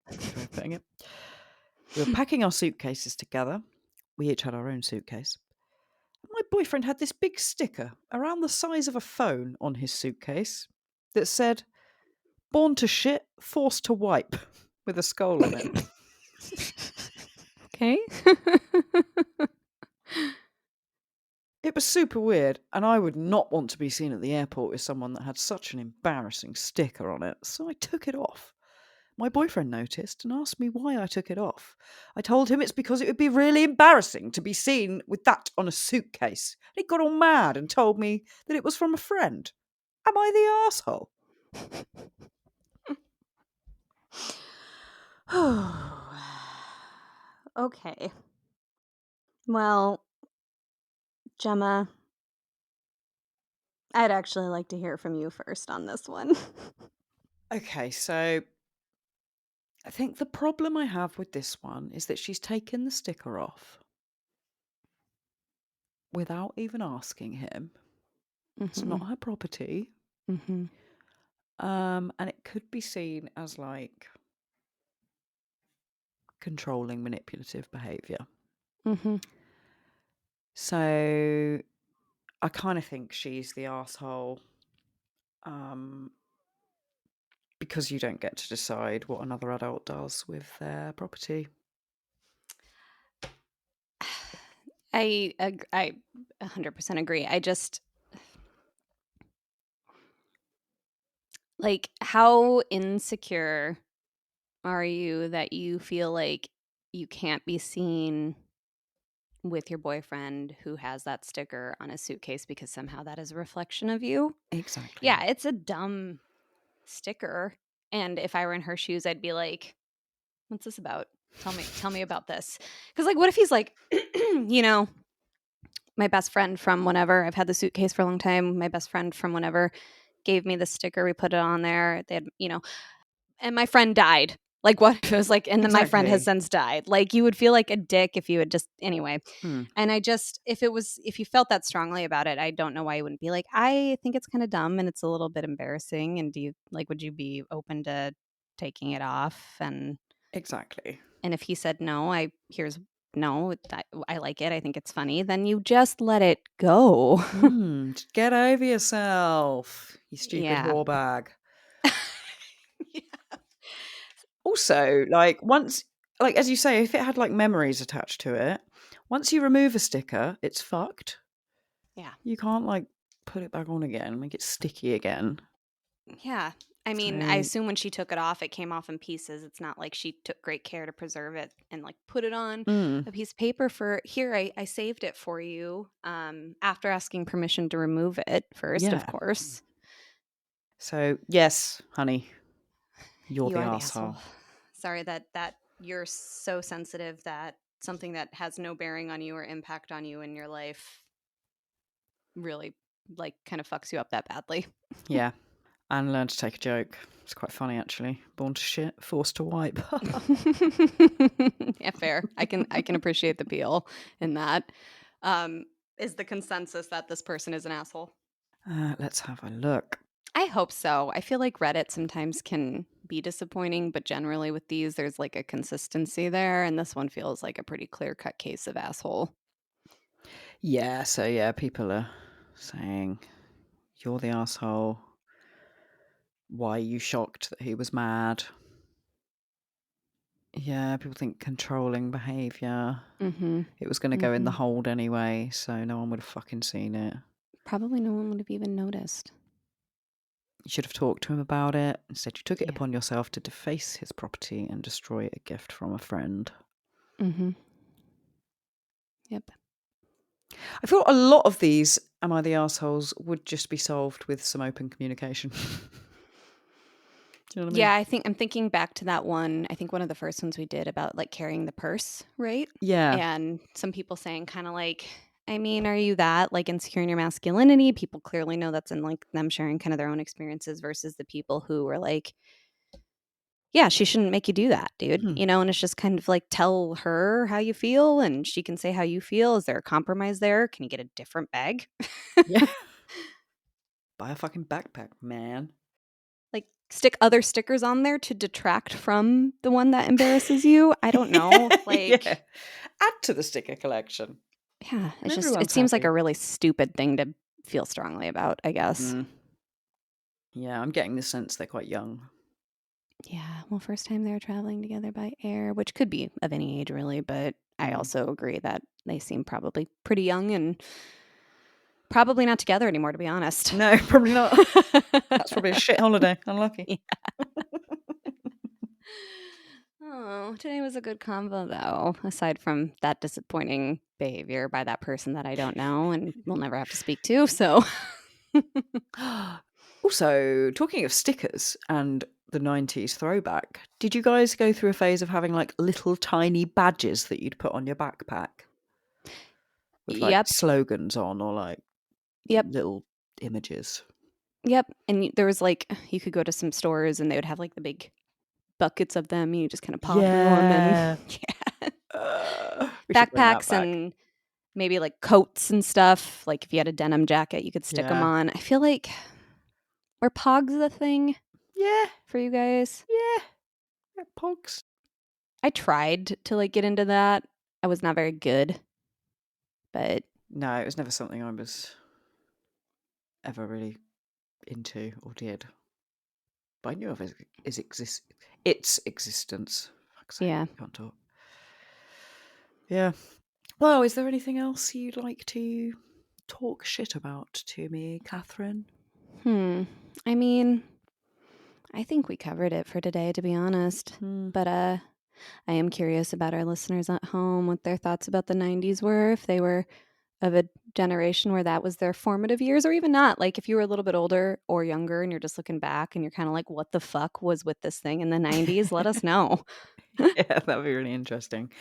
Good way of putting it. We were packing our suitcases together We each had our own suitcase. My boyfriend had this big sticker around the size of a phone on his suitcase that said, "Born to shit, forced to wipe," with a skull on it. Okay. It was super weird, and I would not want to be seen at the airport with someone that had such an embarrassing sticker on it, so I took it off. My boyfriend noticed and asked me why I took it off. I told him it's because it would be really embarrassing to be seen with that on a suitcase. He got all mad and told me that it was from a friend. Am I the arsehole? Okay. Well, Gemma, I'd actually like to hear from you first on this one. Okay, so I think the problem I have with this one is that she's taken the sticker off without even asking him. It's Mm-hmm. not her property. Mm-hmm. And it could be seen as like controlling, manipulative behaviour. Mm-hmm. So I kind of think she's the arsehole, because you don't get to decide what another adult does with their property. I 100% agree. I just like, how insecure are you that you feel like you can't be seen with your boyfriend who has that sticker on his suitcase because somehow that is a reflection of you? Yeah, Exactly. it's a dumb sticker. And if I were in her shoes, I'd be like, what's this about? Tell me about this. Because, like, what if he's like, you know, my best friend from whenever, I've had the suitcase for a long time. My best friend from whenever gave me the sticker. We put it on there. They had, and my friend died. Like, what if it was like, and then my friend has Exactly. since died. Like, you would feel like a dick if you had just, anyway. Hmm. And I just, if you felt that strongly about it, I don't know why you wouldn't be like, I think it's kind of dumb and it's a little bit embarrassing. And would you be open to taking it off? Exactly. And if he said no, no, I like it. I think it's funny. Then you just let it go. Just get over yourself, you stupid Yeah. whore bag. Yeah. Also, like once, like as you say, if it had like memories attached to it, once you remove a sticker, it's fucked. Yeah. You can't like put it back on again, make it sticky again. Yeah. I mean, I So, assume when she took it off, it came off in pieces. It's not like she took great care to preserve it and like put it on a piece of paper for here. I saved it for you. After asking permission to remove it first, of yeah. course. So, yes, honey, you're You the are the asshole. arsehole. Sorry that you're so sensitive that something that has no bearing on you or impact on you in your life really like kind of fucks you up that badly. Yeah. And learn to take a joke. It's quite funny, actually. Born to shit, forced to wipe. Yeah, fair. I can appreciate the appeal in that. Is the consensus that this person is an asshole? Let's have a look. I hope so. I feel like Reddit sometimes can be disappointing, but generally with these, there's like a consistency there, and this one feels like a pretty clear-cut case of asshole. Yeah, so yeah, people are saying, you're the arsehole. Why are you shocked that he was mad? Yeah, people think controlling behaviour. Mm-hmm. It was going to go in the Mm-hmm. hold anyway, so no one would have fucking seen it. Probably no one would have even noticed. You should have talked to him about it. Instead, you took it Yeah. upon yourself to deface his property and destroy a gift from a friend. Mm-hmm. Yep. I thought a lot of these "Am I the Arseholes" would just be solved with some open communication. Do you know what I mean? Yeah, I'm thinking back to that one. I think one of the first ones we did about like carrying the purse, right? Yeah. And some people saying kind of like, I mean, are you that like insecure in your masculinity? People clearly know that's in like them sharing kind of their own experiences versus the people who were like, yeah, she shouldn't make you do that, dude. Hmm. And it's just kind of like tell her how you feel and she can say how you feel. Is there a compromise there? Can you get a different bag? Yeah. Buy a fucking backpack, man. like stick other stickers on there to detract from the one that embarrasses you. I don't know. Like, yeah. Add to the sticker collection. yeah, And it's just, it everyone's seems like happy. a really stupid thing to feel strongly about, I guess. Yeah, I'm getting the sense they're quite young. Yeah, well, first time they were traveling together by air, which could be of any age really, but I also agree that they seem probably pretty young and probably not together anymore, to be honest. No, probably not. That's probably a shit holiday. Unlucky. Yeah. Oh, today was a good convo, though, aside from that disappointing behavior by that person that I don't know and will never have to speak to. So, Also, talking of stickers and the 90s throwback, did you guys go through a phase of having like little tiny badges that you'd put on your backpack with like yep, slogans on or like yep, little images? yep. And there was like, you could go to some stores and they would have like the big buckets of them. You just kind of paw through them and Yeah. yeah. We should bring that Backpacks back. and maybe like coats and stuff. Like if you had a denim jacket, you could stick them Yeah. on. I feel like, were pogs the thing Yeah. for you guys? Yeah. Pogs. I tried to like get into that. I was not very good, but No, it was never something I was ever really into or did. But I knew of its existence. Fuck's sake, yeah. can't talk. Yeah. Well, is there anything else you'd like to talk shit about to me, Catherine? I mean, I think we covered it for today, to be honest. But I am curious about our listeners at home, what their thoughts about the 90s were, if they were of a generation where that was their formative years, or even not. Like if you were a little bit older or younger and you're just looking back and you're kind of like, what the fuck was with this thing in the 90s? Let us know. Yeah, that would be really interesting.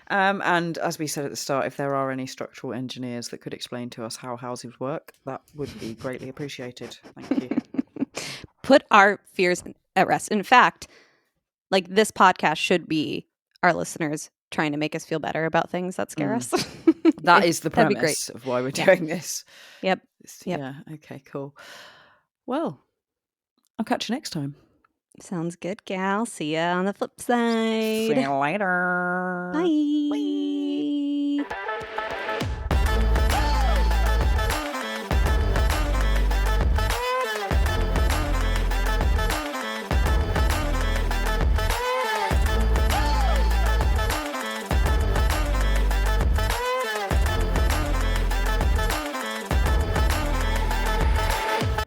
And as we said at the start, if there are any structural engineers that could explain to us how houses work, that would be greatly appreciated. Thank you. Put our fears at rest. In fact, like this podcast should be our listeners trying to make us feel better about things that scare us. That is the That'd be great. premise of why we're doing this. Yep. Yeah, okay, cool. Well, I'll catch you next time. Sounds good, gal. See ya on the flip side. See you later. Bye.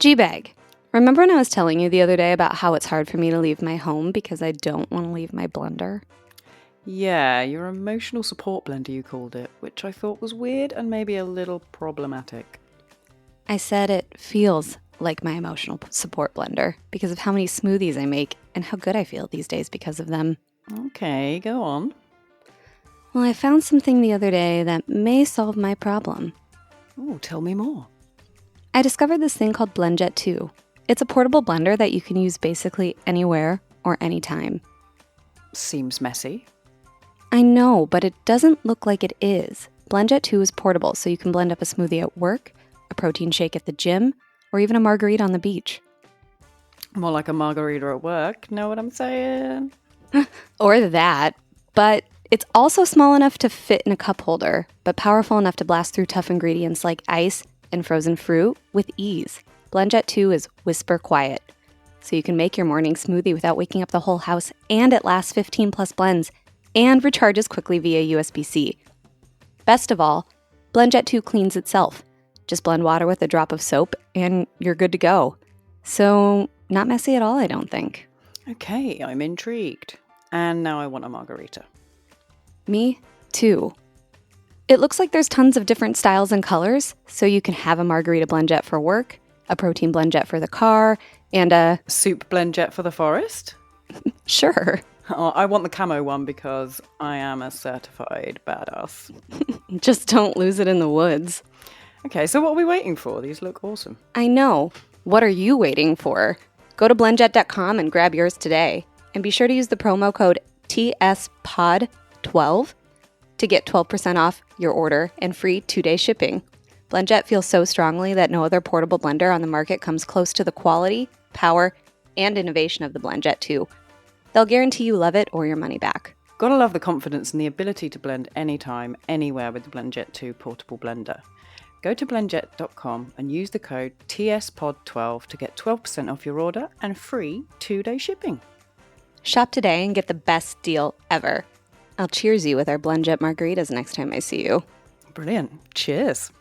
G-Bag. Remember when I was telling you the other day about how it's hard for me to leave my home because I don't want to leave my blender? Yeah, your emotional support blender, you called it, which I thought was weird and maybe a little problematic. I said it feels like my emotional support blender because of how many smoothies I make and how good I feel these days because of them. Okay, go on. Well, I found something the other day that may solve my problem. Oh, tell me more. I discovered this thing called BlendJet 2. It's a portable blender that you can use basically anywhere or anytime. Seems messy. I know, but it doesn't look like it is. BlendJet 2 is portable, so you can blend up a smoothie at work, a protein shake at the gym, or even a margarita on the beach. More like a margarita at work, know what I'm saying? Or that, but it's also small enough to fit in a cup holder, but powerful enough to blast through tough ingredients like ice and frozen fruit with ease. BlendJet 2 is whisper quiet, so you can make your morning smoothie without waking up the whole house, and it lasts 15 plus blends and recharges quickly via USB-C. Best of all, BlendJet 2 cleans itself. Just blend water with a drop of soap and you're good to go. So, not messy at all, I don't think. Okay, I'm intrigued. And now I want a margarita. Me too. It looks like there's tons of different styles and colors, so you can have a margarita BlendJet for work, a protein BlendJet for the car, and a Soup BlendJet for the forest? sure. Oh, I want the camo one because I am a certified badass. Just don't lose it in the woods. Okay, so what are we waiting for? These look awesome. I know. What are you waiting for? Go to blendjet.com and grab yours today. And be sure to use the promo code TSPOD12 to get 12% off your order and free 2-day shipping. BlendJet feels so strongly that no other portable blender on the market comes close to the quality, power, and innovation of the BlendJet 2. They'll guarantee you love it or your money back. Gotta love the confidence and the ability to blend anytime, anywhere with the BlendJet 2 portable blender. Go to blendjet.com and use the code TSPOD12 to get 12% off your order and free 2-day shipping. Shop today and get the best deal ever. I'll cheers you with our BlendJet margaritas next time I see you. Brilliant. Cheers.